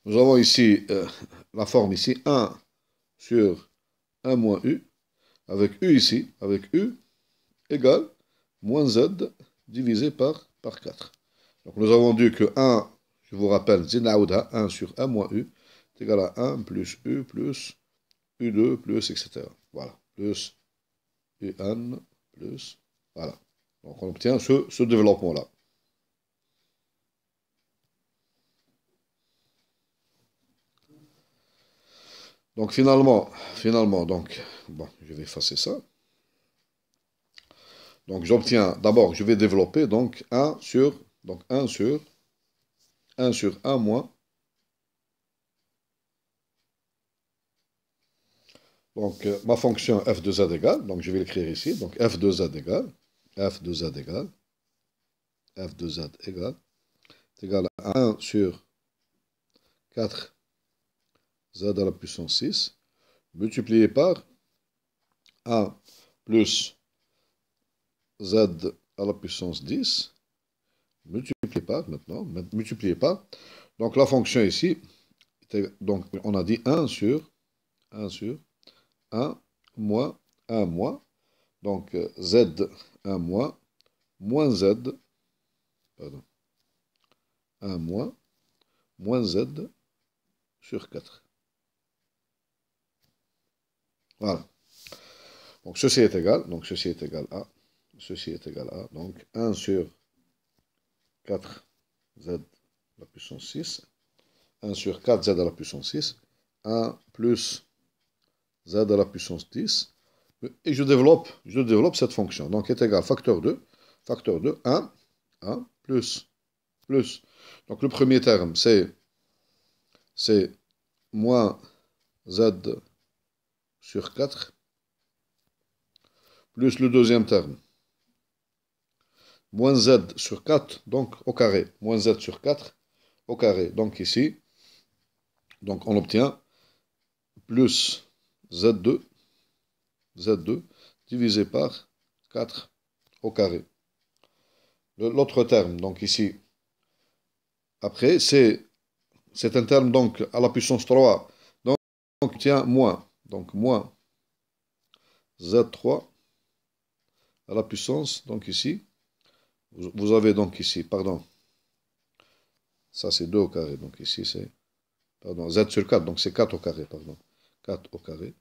Nous avons ici la forme ici, 1 sur 1 moins u, avec u ici, avec u, égale moins z divisé par 4. Donc nous avons dit que 1, je vous rappelle, 1 sur 1 moins u, est égal à 1 plus u plus u2 plus etc. Voilà, plus un plus, voilà. Donc on obtient ce développement-là. Donc finalement, donc, bon, je vais effacer ça. Donc j'obtiens, d'abord, je vais développer donc 1 sur, donc 1 sur 1 moins. Donc ma fonction f de z égale, donc je vais l'écrire ici, donc f de z égale, f de z égale, f de z égale, est égal à 1 sur 4 z à la puissance 6, multiplié par 1 plus z à la puissance 10, multiplié par, maintenant, multiplié par, donc la fonction ici, donc on a dit 1 sur 1 moins 1 moins, donc z 1 moins z, pardon, 1 moins z sur 4. Voilà. Donc ceci est égal, donc ceci est égal à, ceci est égal à, donc 1 sur 4 z à la puissance 6, 1 sur 4 z à la puissance 6, 1 plus z à la puissance 10, et je développe cette fonction. Donc est égal facteur 2, 1 plus. Donc le premier terme, c'est moins z sur 4, plus le deuxième terme, moins z sur 4, donc au carré, moins z sur 4 au carré. Donc ici, donc on obtient plus z2 divisé par 4 au carré. L'autre terme, donc ici, après, c'est un terme donc à la puissance 3. Donc on obtient moins. Donc moins z3 à la puissance, donc ici, vous avez donc ici, pardon, ça c'est 2 au carré, donc ici c'est, pardon, z sur 4, donc c'est 4 au carré, pardon, 4 au carré,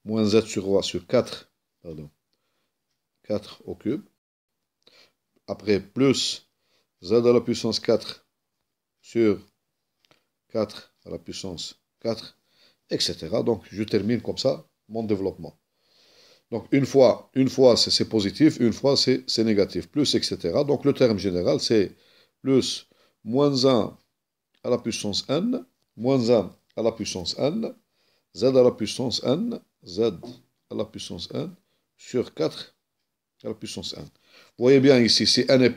moins z sur 3 sur 4, pardon, 4 au cube, après plus z à la puissance 4 sur 4 à la puissance 4, etc. Donc je termine comme ça mon développement. Donc une fois c'est positif, une fois c'est négatif, plus, etc. Donc le terme général, c'est plus moins 1 à la puissance n, moins 1 à la puissance n, z à la puissance n, z à la puissance n, sur 4 à la puissance n. Vous voyez bien ici, si n est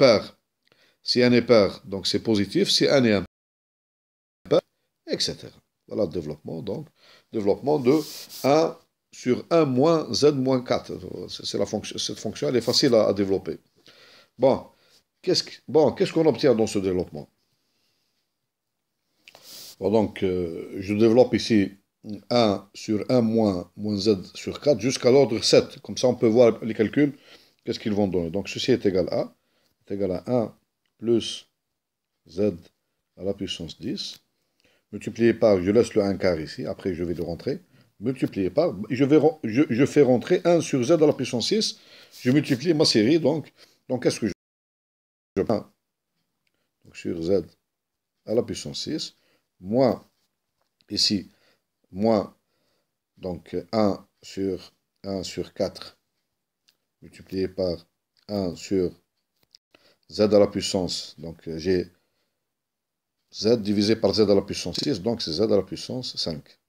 pair, donc c'est positif, si n est impair, etc. Voilà le développement, donc développement de 1 sur 1 moins z moins 4. Cette fonction, elle est facile à développer. Bon, qu'est-ce qu'on obtient dans ce développement? Bon, donc, je développe ici 1 sur 1 moins z sur 4 jusqu'à l'ordre 7. Comme ça, on peut voir les calculs, qu'est-ce qu'ils vont donner. Donc, ceci est égal à 1 plus z à la puissance 10, multiplié par, je laisse le 1 quart ici, après je vais le rentrer, multiplié par, je fais rentrer 1 sur z à la puissance 6, je multiplie ma série, donc qu'est-ce que je prends? Donc sur z à la puissance 6, moins, ici, moins, donc 1 sur 4, multiplié par 1 sur z à la puissance, donc j'ai z divisé par z à la puissance 6, donc c'est z à la puissance 5.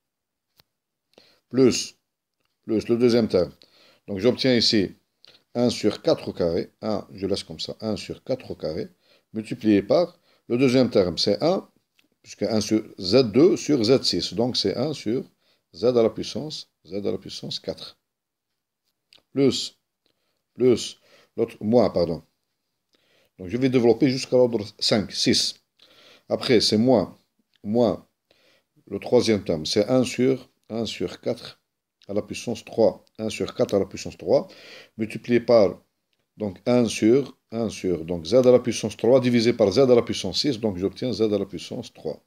Plus le deuxième terme. Donc j'obtiens ici 1 sur 4 au carré, 1, je laisse comme ça, 1 sur 4 au carré, multiplié par le deuxième terme, c'est 1, puisque 1 sur z2 sur z6, donc c'est 1 sur z à la puissance 4. Plus l'autre, moins, pardon. Donc je vais développer jusqu'à l'ordre 5, 6. Après, c'est moins le troisième terme, c'est 1 sur 4 à la puissance 3. 1 sur 4 à la puissance 3, multiplié par donc 1 sur donc z à la puissance 3 divisé par z à la puissance 6, donc j'obtiens z à la puissance 3.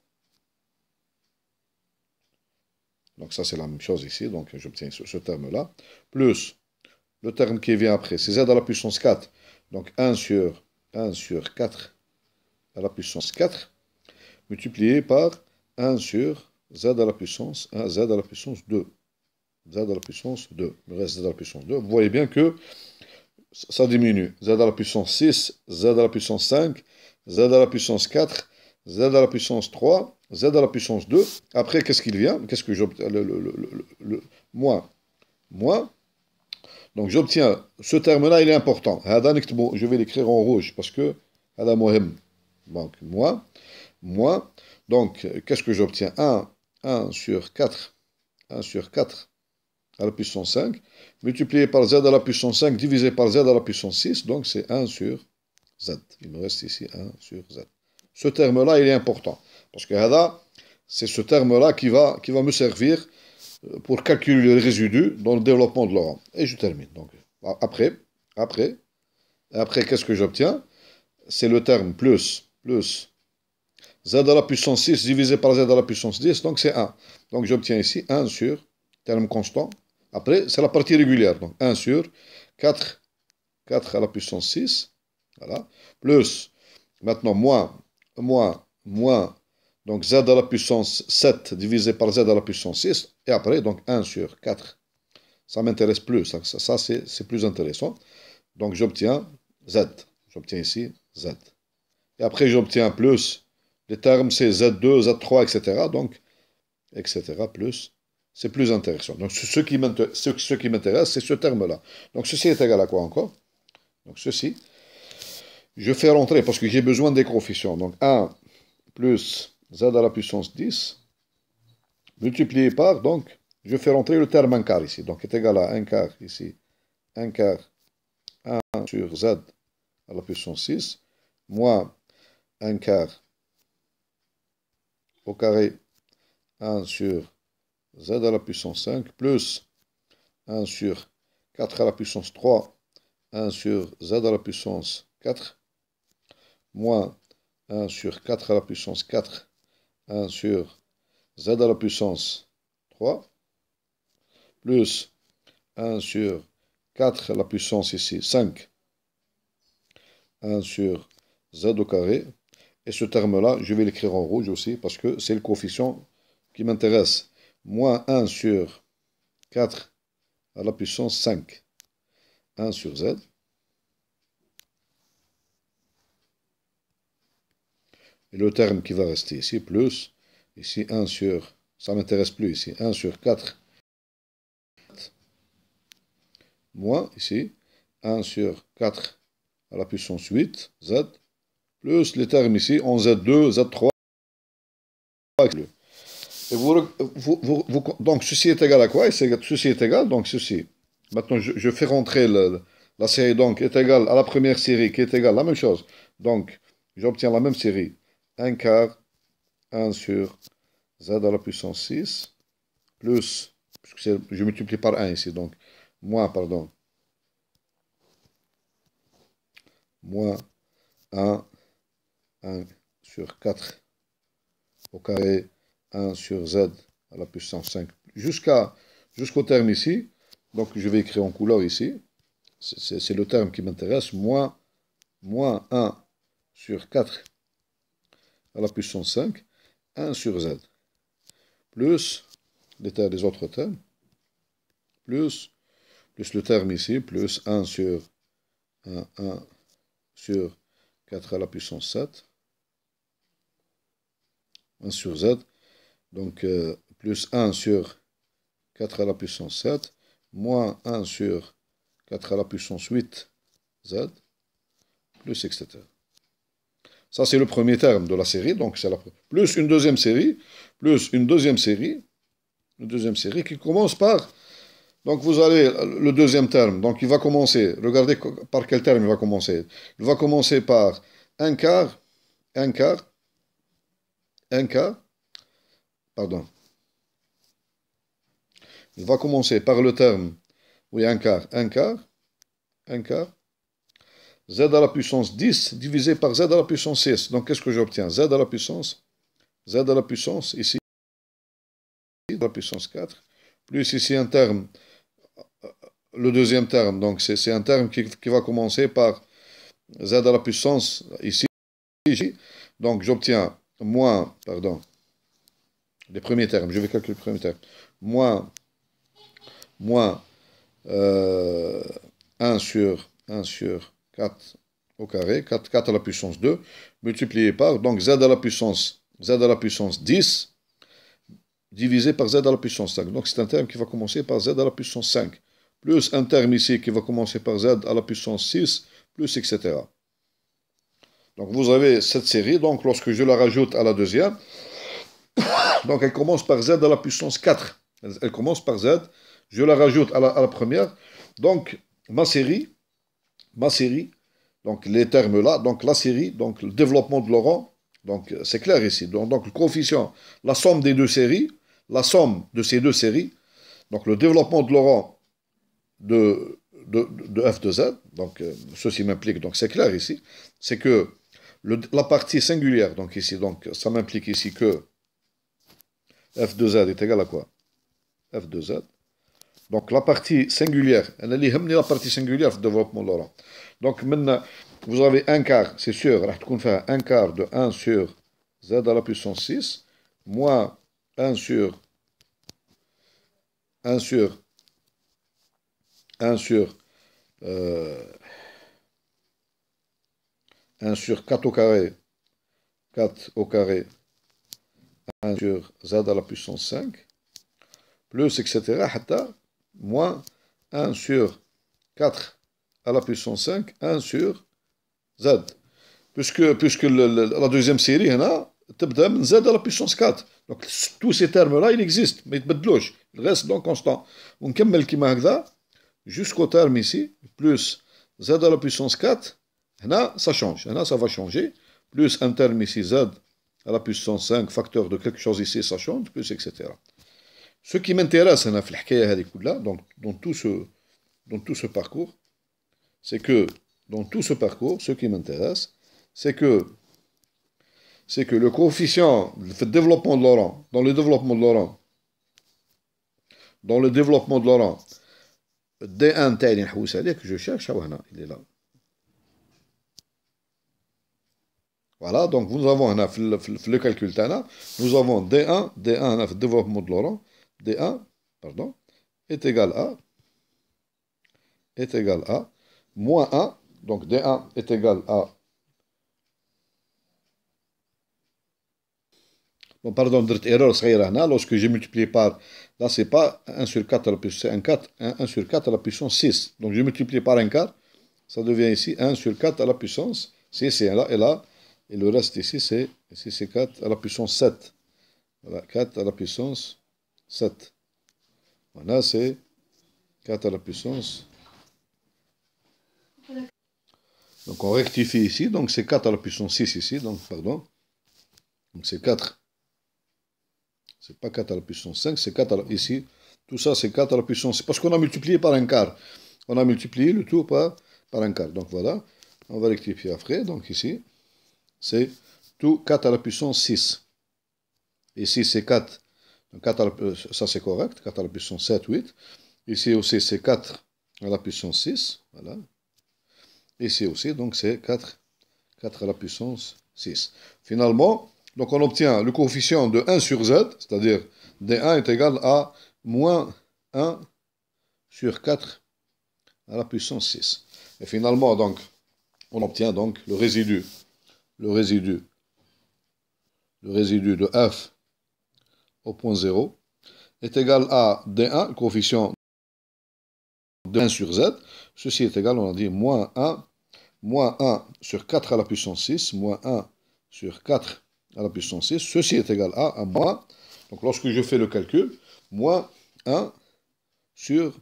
Donc ça c'est la même chose ici, donc j'obtiens ce terme-là, plus le terme qui vient après, c'est z à la puissance 4, donc 1 sur 4 à la puissance 4, multiplié par 1 sur z à la puissance 1, z à la puissance 2. Z à la puissance 2. Il me reste z à la puissance 2. Vous voyez bien que ça diminue. Z à la puissance 6, z à la puissance 5, z à la puissance 4, z à la puissance 3, z à la puissance 2. Après, qu'est-ce qu'il vient? Qu'est-ce que j'obtiens? Moins. Moins. Donc j'obtiens, ce terme-là, il est important. Je vais l'écrire en rouge parce que donc moins. Donc, qu'est-ce que j'obtiens? 1 sur 4, 1 sur 4 à la puissance 5, multiplié par z à la puissance 5, divisé par z à la puissance 6, donc c'est 1 sur z. Il me reste ici 1 sur z. Ce terme-là, il est important, parce que c'est ce terme-là qui va me servir pour calculer le résidu dans le développement de l'oran. Et je termine. Donc, après, qu'est-ce que j'obtiens? C'est le terme plus z à la puissance 6 divisé par z à la puissance 10, donc c'est 1. Donc j'obtiens ici 1 sur, terme constant. Après, c'est la partie régulière, donc 1 sur 4 à la puissance 6, voilà, plus, maintenant, moins, donc z à la puissance 7 divisé par z à la puissance 6, et après, donc 1 sur 4. Ça m'intéresse plus, ça c'est plus intéressant. Donc j'obtiens z, j'obtiens ici z. Et après, j'obtiens plus, les termes c'est z2, z3, etc. Donc, etc. plus, c'est plus intéressant. Donc ce qui m'intéresse, c'est ce terme-là. Donc ceci est égal à quoi encore? Donc ceci, je fais rentrer, parce que j'ai besoin des coefficients. Donc 1 plus z à la puissance 10, multiplié par, donc, je fais rentrer le terme 1 quart ici. Donc est égal à 1 quart ici. 1 quart 1 sur z à la puissance 6, moins 1 quart au carré 1 sur z à la puissance 5, plus 1 sur 4 à la puissance 3, 1 sur z à la puissance 4, moins 1 sur 4 à la puissance 4, 1 sur z à la puissance 3, plus 1 sur 4 à la puissance ici 5, 1 sur z au carré. Et ce terme-là, je vais l'écrire en rouge aussi, parce que c'est le coefficient qui m'intéresse. Moins 1 sur 4 à la puissance 5, 1 sur z. Et le terme qui va rester ici, plus, ici 1 sur, ça ne m'intéresse plus ici, 1 sur 4, moins, ici, 1 sur 4 à la puissance 8, z, plus les termes ici, en z2, z3, et donc ceci est égal à quoi? Ceci est égal, donc ceci. Maintenant, je fais rentrer la série, donc, est égale à la première série, qui est égale à la même chose. Donc, j'obtiens la même série. 1 quart, 1 sur z à la puissance 6, plus, je multiplie par 1 ici, donc, moins 1 sur 4 au carré 1 sur z à la puissance 5 jusqu'au terme ici. Donc je vais écrire en couleur ici. C'est le terme qui m'intéresse. Moins 1 sur 4 à la puissance 5, 1 sur z. Plus les autres termes. Plus le terme ici. Plus 1 sur 4 à la puissance 7. 1 sur z, donc plus 1 sur 4 à la puissance 7, moins 1 sur 4 à la puissance 8, z, plus etc. Ça, c'est le premier terme de la série, donc c'est plus une deuxième série, qui commence par, donc vous avez le deuxième terme, donc il va commencer, regardez par quel terme il va commencer. Il va commencer par 1 quart, pardon. Il va commencer par le terme, oui, 1 quart, z à la puissance 10 divisé par z à la puissance 6. Donc, qu'est-ce que j'obtiens? Z à la puissance, ici, à la puissance 4, plus ici un terme, le deuxième terme, donc c'est un terme qui va commencer par z à la puissance, ici, donc j'obtiens pardon, les premiers termes, je vais calculer les premiers termes, moins, moins 1 sur 4 au carré, 4 à la puissance 2, multiplié par, donc z à la puissance 10, divisé par z à la puissance 5. Donc c'est un terme qui va commencer par z à la puissance 5, plus un terme ici qui va commencer par z à la puissance 6, plus etc. Donc vous avez cette série, donc lorsque je la rajoute à la deuxième, donc elle commence par z à la puissance 4. Elle commence par z, je la rajoute à la première. Donc ma série, donc les termes là, donc la série, donc le développement de Laurent, donc c'est clair ici. Donc le coefficient, la somme des deux séries, la somme de ces deux séries, donc le développement de Laurent de f de z, donc ceci m'implique, donc c'est clair ici, c'est que la partie singulière, donc ici, donc ça m'implique ici que f de z est égal à quoi? F de z. Donc la partie singulière, elle est la partie singulière du développement de Laurent. Donc maintenant, vous avez un quart, c'est sûr, on va faire un quart de 1 sur z à la puissance 6, moins 1 sur 1 sur 1 sur 4 au carré, 4 au carré, 1 sur z à la puissance 5, plus etc. حتى moins 1 sur 4 à la puissance 5, 1 sur z. Puisque la deuxième série, هنا تبدا من z à la puissance 4. Donc tous ces termes-là, ils existent, mais ils ne يتبدلوش. Ils restent donc constants. ونكمل كيما هكذا jusqu'au terme ici, plus z à la puissance 4, هنا ça change. هنا ça va changer. Plus un terme ici, z à la puissance 5, facteur de quelque chose ici, ça change, plus etc. Ce qui m'intéresse هنا في الحكاية هذه كلها, donc dans tout ce parcours, c'est que dans tout ce parcours, ce qui m'intéresse, c'est que le coefficient de développement de Laurent, dans le développement de Laurent, D1 تاني نحوس عليه que je cherche, هنا, il est là. Voilà, donc nous avons هنا في le calcul تاعنا, nous avons D1 هنا في le développement de Laurent, D1, pardon, est égal à moins 1, donc D1 est égal à... Bon, pardon, erreur صغيرة هنا, lorsque j'ai multiplié par... Là, c'est pas 1 sur 4 à la puissance... C'est 1 sur 4 à la puissance 6. Donc, j'ai multiplié par un quart. Ça devient ici 1 sur 4 à la puissance 6. C'est là et là. Et le reste ici, c'est 4 à la puissance 7. Voilà, 4 à la puissance 7. Voilà, c'est 4 à la puissance. Donc, on rectifie ici. Donc, c'est 4 à la puissance 6 ici. Donc, pardon. Donc, c'est 4. C'est pas 4 à la puissance 5, c'est 4 à la... Ici, tout ça, c'est 4 à la puissance... Parce qu'on a multiplié par un quart. On a multiplié le tout par un quart. Donc, voilà. On va rectifier après. Donc, ici, c'est tout 4 à la puissance 6. Ici, c'est 4. Donc, 4 à la... Ça, c'est correct. 4 à la puissance 7, 8. Ici aussi, c'est 4 à la puissance 6. Voilà. Ici aussi, donc, c'est 4 à la puissance 6. Finalement... Donc on obtient le coefficient de 1 sur z, c'est-à-dire D1 est égal à moins 1 sur 4 à la puissance 6. Et finalement, donc, on obtient donc le résidu de f au point 0 est égal à D1, le coefficient de 1 sur z. Ceci est égal, on a dit, moins 1 sur 4 à la puissance 6, moins 1 sur 4 à la puissance 6, ceci est égal à moins, donc lorsque je fais le calcul, moins 1 sur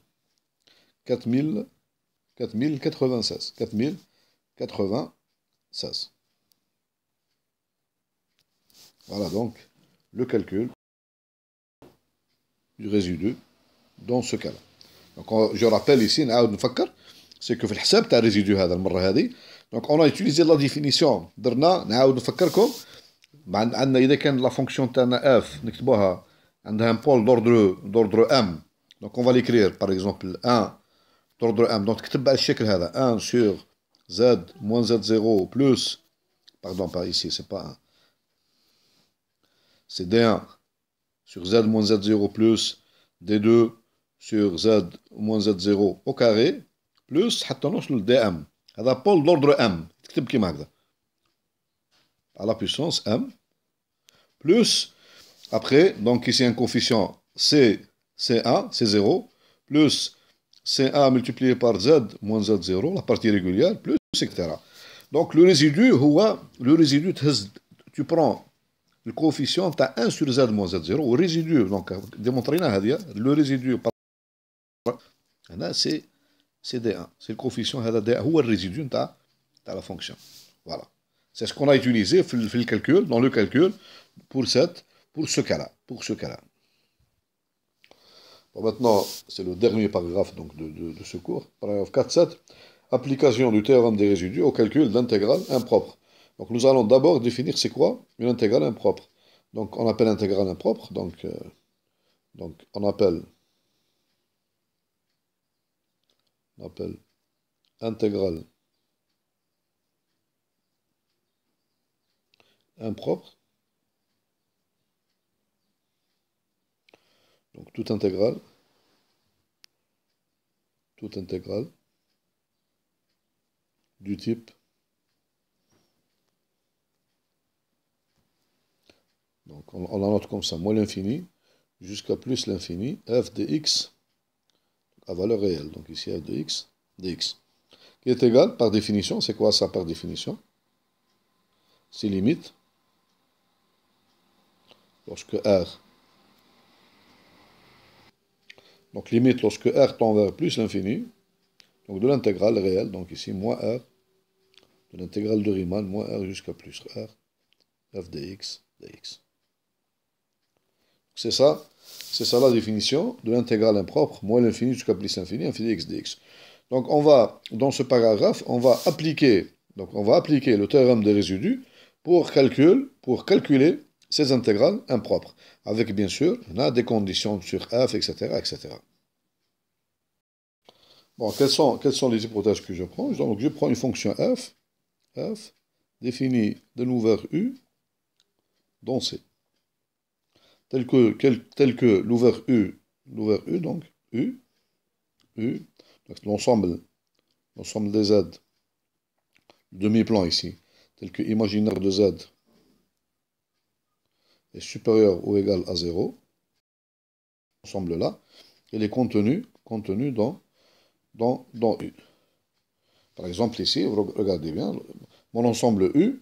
4096. Voilà donc le calcul du résidu dans ce cas-là. Donc je rappelle ici, c'est que في الحساب تاع الريزيدو هذا المرة هذه, donc on a utilisé la définition, درنا نعاود نفكركم. عندنا اذا كان لا فونكسيون تاعنا اف نكتبوها عندها ان بول دوردر ام, دونك اون فا ليكرير باغ اكزومبل 1 دوردر ام, دونك تكتب على الشكل هذا 1 sur z moins z0 plus, pardon pas ici c'est pas 1, c'est D1 sur Z moins Z0 plus D2 sur Z moins Z0 au carré, plus حتى نوصل ل DM. هذا بول d'ordre M. تكتب كيما هكذا. À la puissance M. Plus, après, donc ici un coefficient C1, C0, plus C1 multiplié par Z moins Z0, la partie régulière, plus, etc. Donc le résidu, tu prends le coefficient, tu as 1 sur Z moins Z0, le résidu, donc démontrer le résidu, c'est D1, c'est le coefficient, c'est le résidu de la fonction. Voilà. C'est ce qu'on a utilisé dans le calcul, pour ce cas-là. Bon, maintenant, c'est le dernier paragraphe donc, de ce cours. Paragraphe 4.7. Application du théorème des résidus au calcul d'intégrale impropre. Donc nous allons d'abord définir c'est quoi une intégrale impropre. Donc on appelle intégrale impropre, donc on appelle intégrale impropre. Donc toute intégrale du type donc on la note comme ça, moins l'infini jusqu'à plus l'infini, f de x à valeur réelle, donc ici f de x dx, qui est égal par définition, c'est quoi ça par définition? C'est limite lorsque R, donc limite lorsque R tend vers plus l'infini, donc de l'intégrale réelle, donc ici moins R, de l'intégrale de Riemann, moins R jusqu'à plus R, f de x dx. C'est ça la définition de l'intégrale impropre, moins l'infini jusqu'à plus l'infini, infini x dx. Donc on va, dans ce paragraphe, on va appliquer le théorème des résidus pour calculer ces intégrales impropres, avec bien sûr, on a des conditions sur f, etc., etc. Bon, quelles sont les hypothèses que je prends? Donc je prends une fonction f définie de l'ouvert U dans C. Tel que l'ouvert U, donc U, l'ensemble des Z, demi-plan ici, tel que imaginaire de Z est supérieur ou égal à 0, ensemble là, il est contenu dans U. Par exemple ici, regardez bien, mon ensemble U,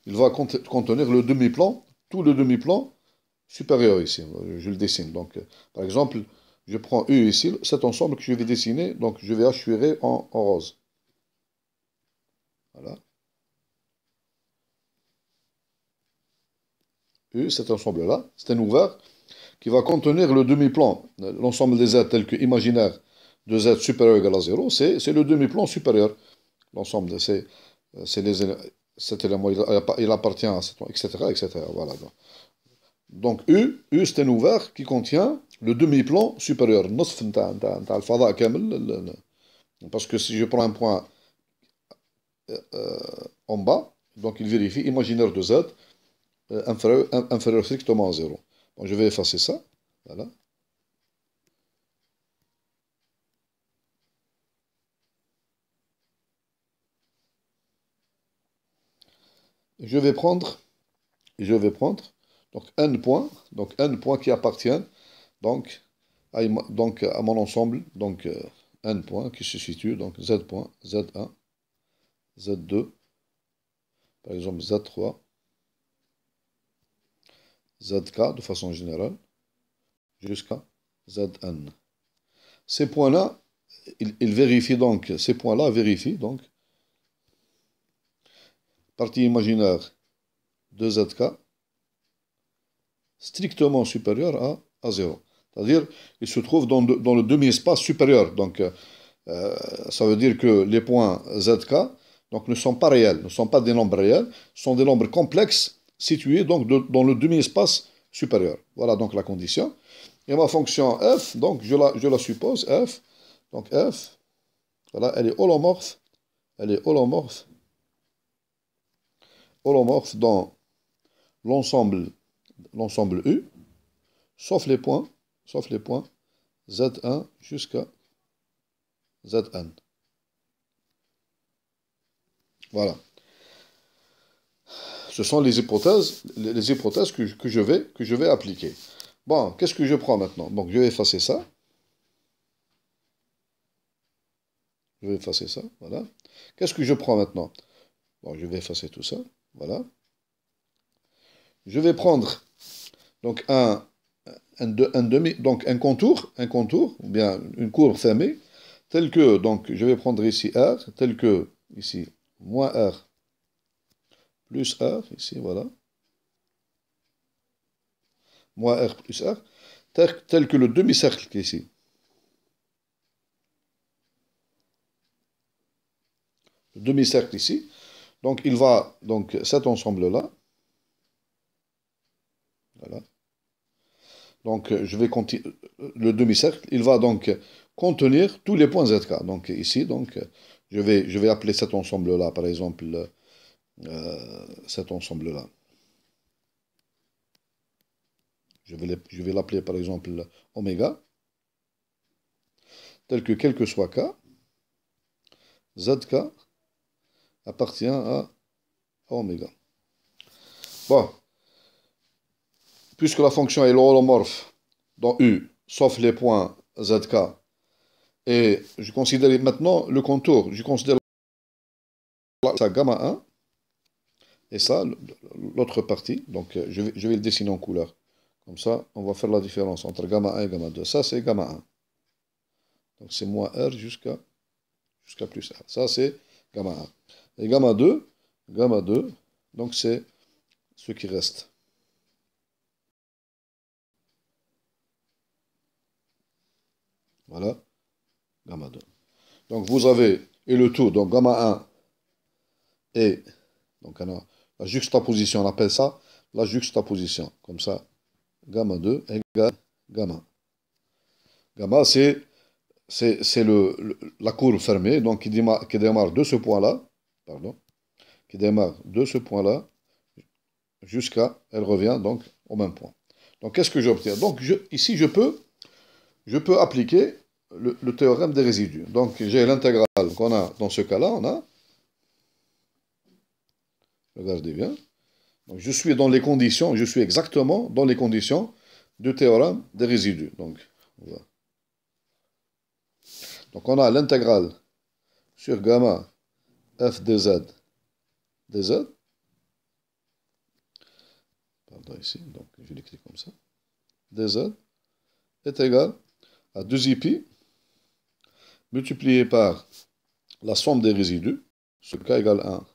il va contenir le demi-plan, tout le demi-plan supérieur ici. Je le dessine. Donc, par exemple, je prends U ici, cet ensemble que je vais dessiner, donc je vais hachurer en rose. Voilà. U, cet ensemble-là, c'est un ouvert qui va contenir le demi-plan, l'ensemble des Z tel que imaginaire de Z supérieur ou égal à 0, c'est le demi-plan supérieur. L'ensemble, c'est cet élément, il appartient à cet, etc. Voilà. Donc U, c'est un ouvert qui contient le demi-plan supérieur. Parce que si je prends un point en bas, donc il vérifie imaginaire de Z inférieur strictement à 0. Bon, je vais effacer ça. Voilà. Je vais prendre donc n points qui appartiennent donc à mon ensemble, donc n points qui se situent, donc z point, z1, z2, par exemple z3, zk de façon générale, jusqu'à zn. Ces points-là, ces points-là vérifient donc partie imaginaire de zk strictement supérieur à 0. C'est-à-dire, il se trouve dans le demi-espace supérieur. Donc, ça veut dire que les points zk donc, ne sont pas réels, ne sont pas des nombres réels, sont des nombres complexes situés donc, dans le demi-espace supérieur. Voilà donc la condition. Et ma fonction f, donc je la suppose, f, donc f, voilà, elle est holomorphe dans l'ensemble U, sauf les points Z1 jusqu'à Zn. Voilà. Ce sont les hypothèses que je vais appliquer. Bon, qu'est-ce que je prends maintenant? Donc, je vais effacer ça. Je vais effacer ça, voilà. Qu'est-ce que je prends maintenant? Bon, je vais effacer tout ça, voilà. Je vais prendre donc donc un contour, ou bien une courbe fermée, tel que, donc je vais prendre ici R, tel que, ici, moins R, plus R, ici, voilà, moins R plus R, tel que le demi-cercle qui est ici. Le demi-cercle ici. Donc il va, donc cet ensemble-là, voilà. Donc je vais continuer, le demi-cercle, il va donc contenir tous les points ZK. Donc ici, donc je vais appeler cet ensemble-là, par exemple, cet ensemble-là. Je vais l'appeler par exemple oméga, tel que quel que soit K, ZK appartient à oméga. Bon, puisque la fonction est holomorphe dans U, sauf les points ZK, et je considère maintenant le contour, je considère ça gamma 1, et ça, l'autre partie, donc je vais le dessiner en couleur. Comme ça, on va faire la différence entre gamma 1 et gamma 2. Ça, c'est gamma 1. Donc c'est moins R jusqu'à plus R. Ça, c'est gamma 1. Et gamma 2, donc c'est ce qui reste. Voilà, gamma 2. Donc vous avez, et le tout, donc gamma 1 et, donc la juxtaposition, on appelle ça la juxtaposition. Comme ça, gamma 2 égale gamma. Gamma, c'est la courbe fermée, donc qui démarre de ce point-là, pardon, qui démarre de ce point-là jusqu'à, elle revient donc au même point. Donc qu'est-ce que j'obtiens? Donc ici, je peux appliquer le théorème des résidus. Donc j'ai l'intégrale qu'on a dans ce cas-là, on a, regardez bien, donc je suis dans les conditions, je suis exactement dans les conditions du théorème des résidus. Donc on a l'intégrale sur gamma f dz dz, pardon ici, donc je l'écris comme ça, dz est égal à 2ip multiplié par la somme des résidus, ce k égale 1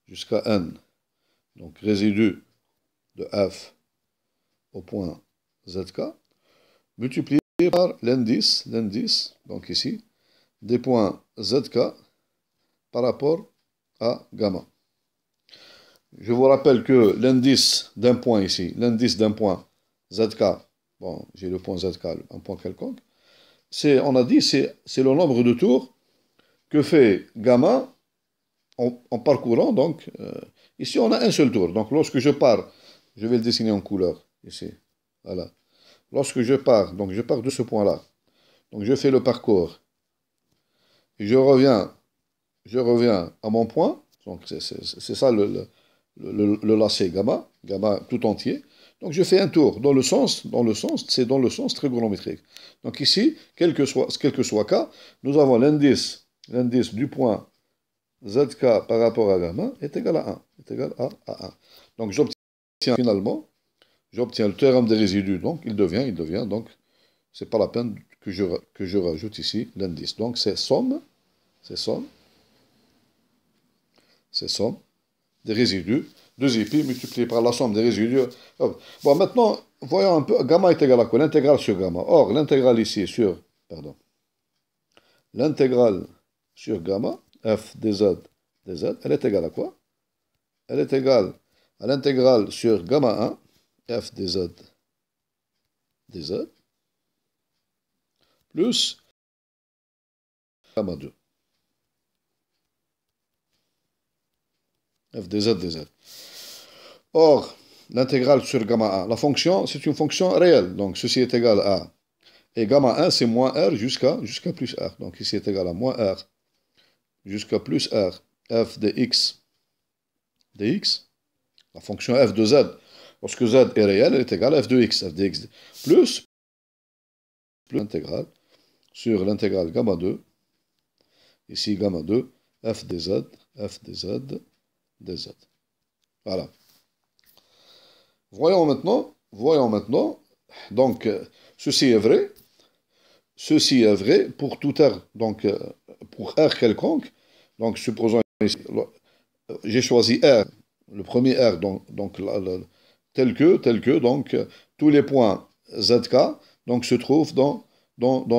jusqu'à n, donc résidu de f au point zk, multiplié par l'indice, donc ici, des points zk par rapport à gamma. Je vous rappelle que l'indice d'un point ici, l'indice d'un point zk, bon, j'ai le point zk, un point quelconque, on a dit, c'est le nombre de tours que fait gamma en parcourant, donc, ici on a un seul tour. Donc lorsque je pars, je vais le dessiner en couleur, ici, voilà. Lorsque je pars, donc je pars de ce point-là, donc je fais le parcours, et je reviens à mon point, donc c'est ça le lacet gamma tout entier. Donc je fais un tour dans le sens trigonométrique. Donc ici, quel que soit K, nous avons l'indice du point ZK par rapport à gamma est égal à 1. Est égal à 1. Donc j'obtiens finalement, le théorème des résidus. Donc il devient, donc c'est pas la peine que je rajoute ici l'indice. Donc c'est somme des résidus, 2ip multiplié par la somme des résidus. Bon, maintenant, voyons un peu, gamma est égal à quoi? L'intégrale sur gamma. Or, l'intégrale ici sur, l'intégrale sur gamma, f dz, elle est égale à quoi? Elle est égale à l'intégrale sur gamma 1, f dz, plus gamma 2, f dz. Or, l'intégrale sur gamma 1. La fonction, c'est une fonction réelle. Donc, ceci est égal à... Et gamma 1, c'est moins R jusqu'à plus R. Donc, ici est égal à moins R jusqu'à plus R. F de x dx. La fonction f de z, lorsque z est réel, elle est égale à f de x. F de x plus l'intégrale sur l'intégrale gamma 2. Ici, gamma 2, f de z, dz. Voilà. Voyons maintenant, donc, ceci est vrai pour tout R, donc, pour R quelconque, donc, supposons ici, j'ai choisi R, le premier R, donc tel que, donc, tous les points ZK, donc, se trouvent dans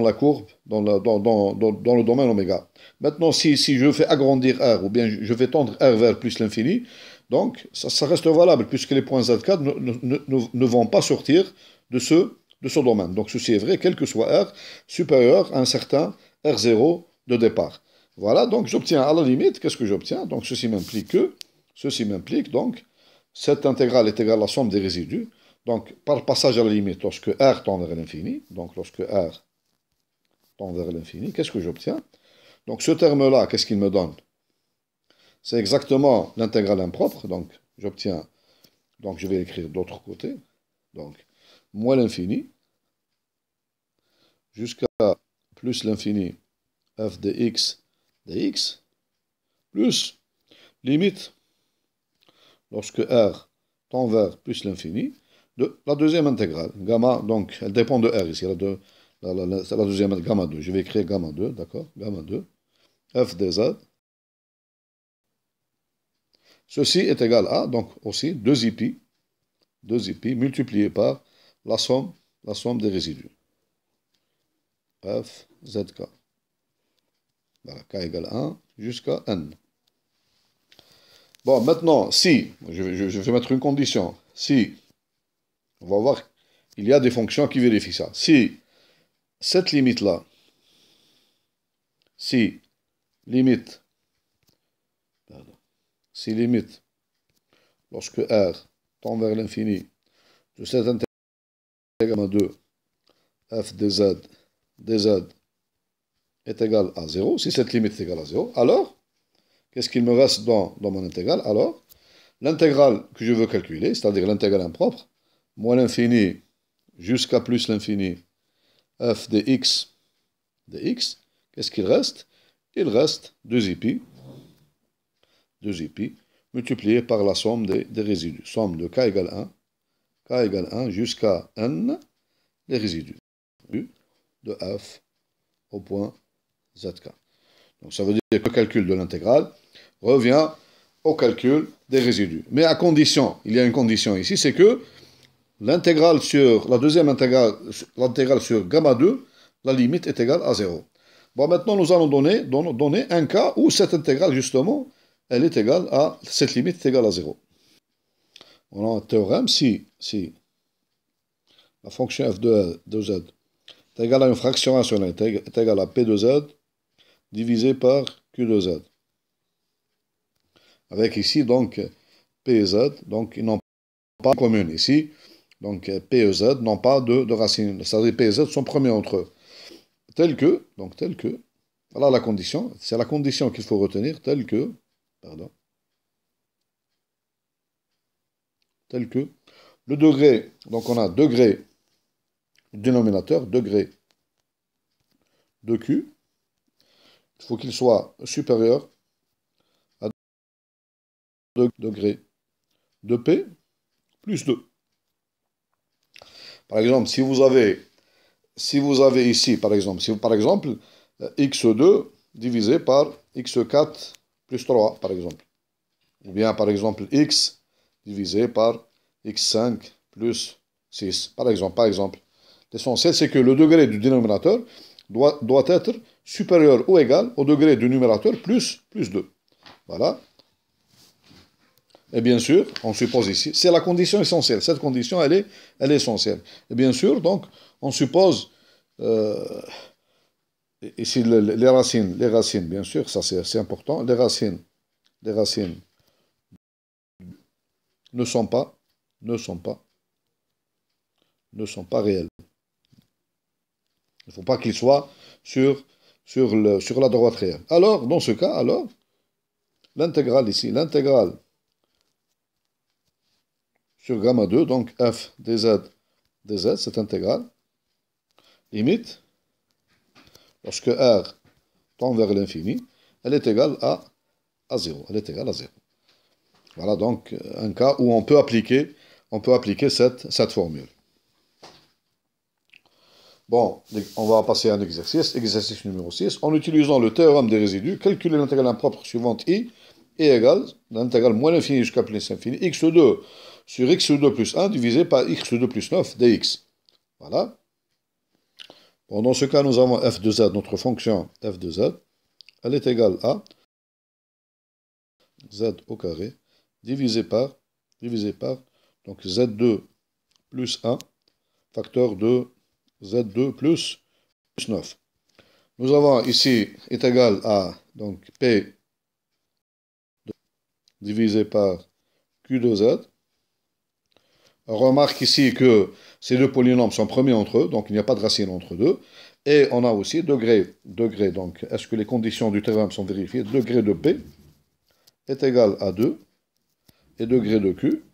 la courbe, dans le domaine oméga. Maintenant, si je fais agrandir R, ou bien je fais tendre R vers plus l'infini, donc ça reste valable, puisque les points ZK ne vont pas sortir de ce domaine. Donc ceci est vrai, quel que soit R, supérieur à un certain R0 de départ. Voilà, donc j'obtiens à la limite, qu'est-ce que j'obtiens? Donc ceci m'implique donc, cette intégrale est égale à la somme des résidus. Donc, par passage à la limite, lorsque R tend vers l'infini, qu'est-ce que j'obtiens? Donc, ce terme-là, qu'est-ce qu'il me donne? C'est exactement l'intégrale impropre, donc j'obtiens, donc je vais écrire de l'autre côté, donc, moins l'infini, jusqu'à plus l'infini, f de x dx, plus limite, lorsque R tend vers plus l'infini, de la deuxième intégrale, gamma, donc elle dépend de R ici, c'est la deuxième, gamma 2, je vais écrire gamma 2, d'accord, gamma 2, f de z, ceci est égal à, donc aussi, 2i pi multiplié par la somme des résidus, f, zk, voilà, k égale 1 jusqu'à n. Bon, maintenant, si, je vais mettre une condition, si, on va voir, il y a des fonctions qui vérifient ça. Si cette limite-là, si limite, lorsque R tend vers l'infini, de cette intégrale 2, f dz est égal à 0, si cette limite est égale à 0, alors, qu'est-ce qu'il me reste dans mon intégrale? Alors, l'intégrale que je veux calculer, c'est-à-dire l'intégrale impropre, moins l'infini jusqu'à plus l'infini, f de x, qu'est-ce qu'il reste? Il reste 2i pi multiplié par la somme des résidus. Somme de k égale 1 jusqu'à n, les résidus de f au point zk. Donc ça veut dire que le calcul de l'intégrale revient au calcul des résidus. Mais à condition, il y a une condition ici, c'est que l'intégrale sur, la deuxième intégrale, l'intégrale sur gamma 2, la limite est égale à 0. Bon, maintenant, nous allons donner un cas où cette intégrale, justement, elle est égale à, cette limite est égale à 0. On a un théorème, si la fonction f de z est égale à une fraction rationnelle, est égale à p de z divisé par q de z. Avec ici, donc, p et z, donc, ils n'ont pas de commune ici. Donc, P et Z n'ont pas de racine. C'est-à-dire P et Z sont premiers entre eux. Tel que, voilà la condition, c'est la condition qu'il faut retenir, tel que, le degré, donc on a degré du dénominateur, degré de Q, il faut qu'il soit supérieur à degré de P plus 2. Par exemple, si vous avez ici, par exemple, x2 divisé par x4 plus 3, par exemple. Ou bien, par exemple, x divisé par x5 plus 6, par exemple. L'essentiel, c'est que le degré du dénominateur doit être supérieur ou égal au degré du numérateur plus 2. Voilà. Et bien sûr, on suppose ici, c'est la condition essentielle. Cette condition, elle est essentielle. Et bien sûr, donc, on suppose ici les racines, bien sûr, ça c'est important. Les racines ne sont pas ne sont pas réels. Il ne faut pas qu'ils soient sur la droite réelle. Alors, dans ce cas, alors, l'intégrale ici, l'intégrale sur gamma 2, donc f dz, cette intégrale, limite, lorsque R tend vers l'infini, elle est égale à 0. Elle est égale à 0. Voilà donc un cas où on peut appliquer cette formule. Bon, on va passer à un exercice, exercice numéro 6. En utilisant le théorème des résidus, calculer l'intégrale impropre suivante I est égale, l'intégrale moins l'infini jusqu'à plus l'infini, x2 sur x2 plus 1 divisé par x2 plus 9 dx. Voilà. Bon, dans ce cas, nous avons f de z, notre fonction f de z, elle est égale à z au carré divisé par donc z2 plus 1 facteur de z2 plus 9. Nous avons ici est égal à donc p divisé par q de z. On remarque ici que ces deux polynômes sont premiers entre eux, donc il n'y a pas de racine entre deux. Et on a aussi degré, donc est-ce que les conditions du théorème sont vérifiées? Degré de p est égal à 2 et degré de q.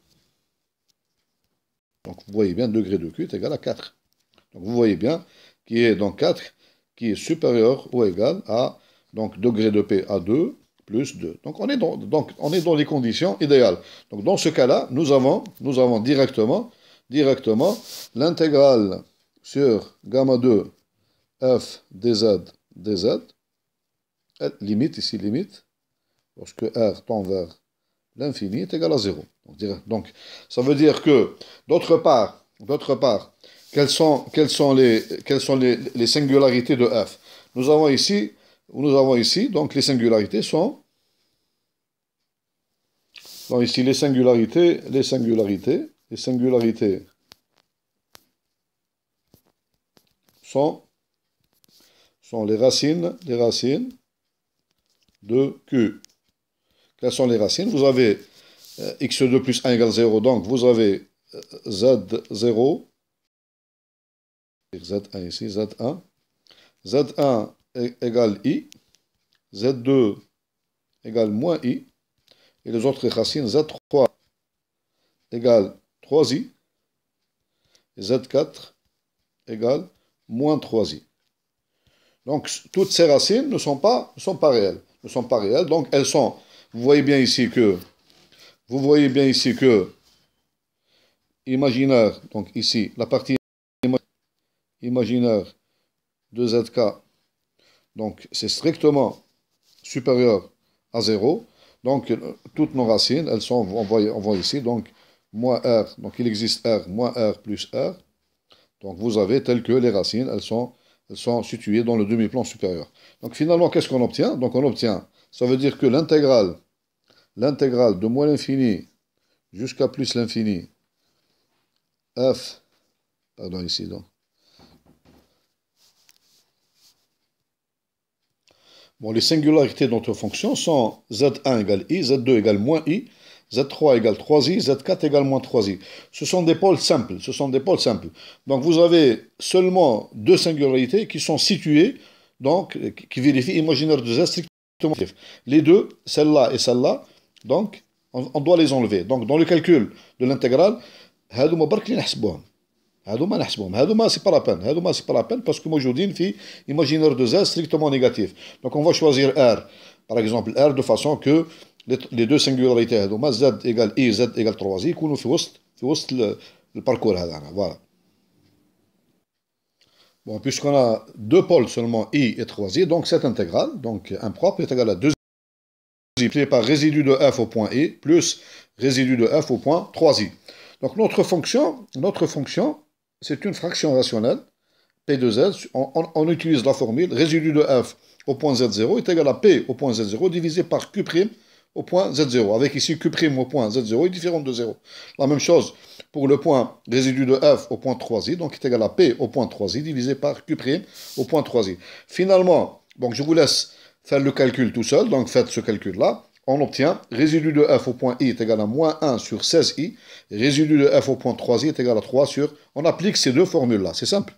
Donc vous voyez bien, degré de q est égal à 4. Donc vous voyez bien qu'il est donc 4 qui est supérieur ou égal à donc degré de p à 2 plus 2. Donc on est dans les conditions idéales. Donc dans ce cas-là, nous avons directement l'intégrale sur gamma 2 f dz, limite, ici limite, lorsque R tend vers l'infini est égal à 0. Donc ça veut dire que, d'autre part, quelles sont les singularités de f? Nous avons ici, donc les singularités sont, donc ici les singularités sont les racines de q. Quelles sont les racines? Vous avez x2 plus 1 égale 0, donc vous avez z0, z1 ici, z1 égale i, z2 égale moins i, et les autres racines, z3 égale 3i, et z4 égale moins 3i. Donc, toutes ces racines ne sont pas réelles. Donc, elles sont, vous voyez bien ici que, imaginaire, donc ici, la partie imaginaire de zk, donc c'est strictement supérieur à 0. Donc, toutes nos racines, elles sont, on voit ici, donc, moins r, donc il existe r, moins r plus r. Donc, vous avez tel que les racines, elles sont situées dans le demi-plan supérieur. Donc, finalement, qu'est-ce qu'on obtient? Donc, on obtient, ça veut dire que l'intégrale de moins l'infini jusqu'à plus l'infini, f, pardon, ici, donc. Bon, les singularités de notre fonction sont z1 égale i, z2 égale moins i, z3 égale 3i, z4 égale moins 3i. Ce sont des pôles simples. Donc vous avez seulement deux singularités qui sont situées, donc qui vérifient imaginaire de z strictement positif. Les deux, celle-là et celle-là, donc on doit les enlever. Donc dans le calcul de l'intégrale, هادوما برك اللي نحسبوهم. هادوما c'est pas la peine parce que موجودين في imaginaire de z strictement négatif. Donc on va choisir R, par exemple R de façon que les deux singularités هادوما z égale i, z égale 3i يكونوا في وسط le parcours هذا. Voilà. Bon, puisqu'on a deux pôles seulement i et 3i, donc cette intégrale, donc impropre, est égale à 2i multiplié par résidu de f au point i plus résidu de f au point 3i. Donc notre fonction, c'est une fraction rationnelle, p de z, on utilise la formule, résidu de f au point z0 est égal à p au point z0 divisé par q' au point z0, avec ici q' au point z0 est différent de 0. La même chose pour le point résidu de f au point 3i, donc est égal à p au point 3i divisé par q' au point 3i. Finalement, donc je vous laisse faire le calcul tout seul, donc faites ce calcul-là. on obtient résidu de f au point i est égal à moins 1 sur 16i, résidu de f au point 3i est égal à 3 sur... On applique ces deux formules-là, c'est simple.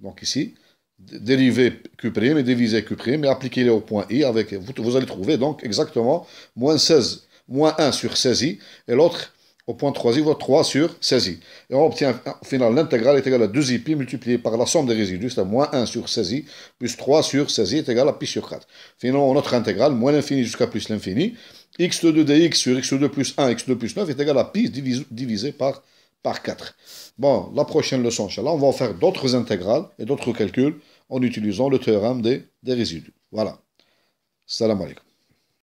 Donc ici, dériver Q' et diviser Q', et appliquez-les au point i, avec, vous allez trouver donc exactement moins 1 sur 16i, et l'autre au point 3i, va 3 sur 16i. Et on obtient, au final, l'intégrale est égale à 2i multiplié par la somme des résidus, c'est-à-dire moins 1 sur 16i, plus 3 sur 16i est égal à pi sur 4. Finalement, notre intégrale, moins l'infini jusqu'à plus l'infini, x de 2 dx sur x2 plus 1, x2 plus 9 est égal à pi divisé par 4. Bon, la prochaine leçon, Inch'Allah, on va faire d'autres intégrales et d'autres calculs en utilisant le théorème des résidus. Voilà. Salam alaikum.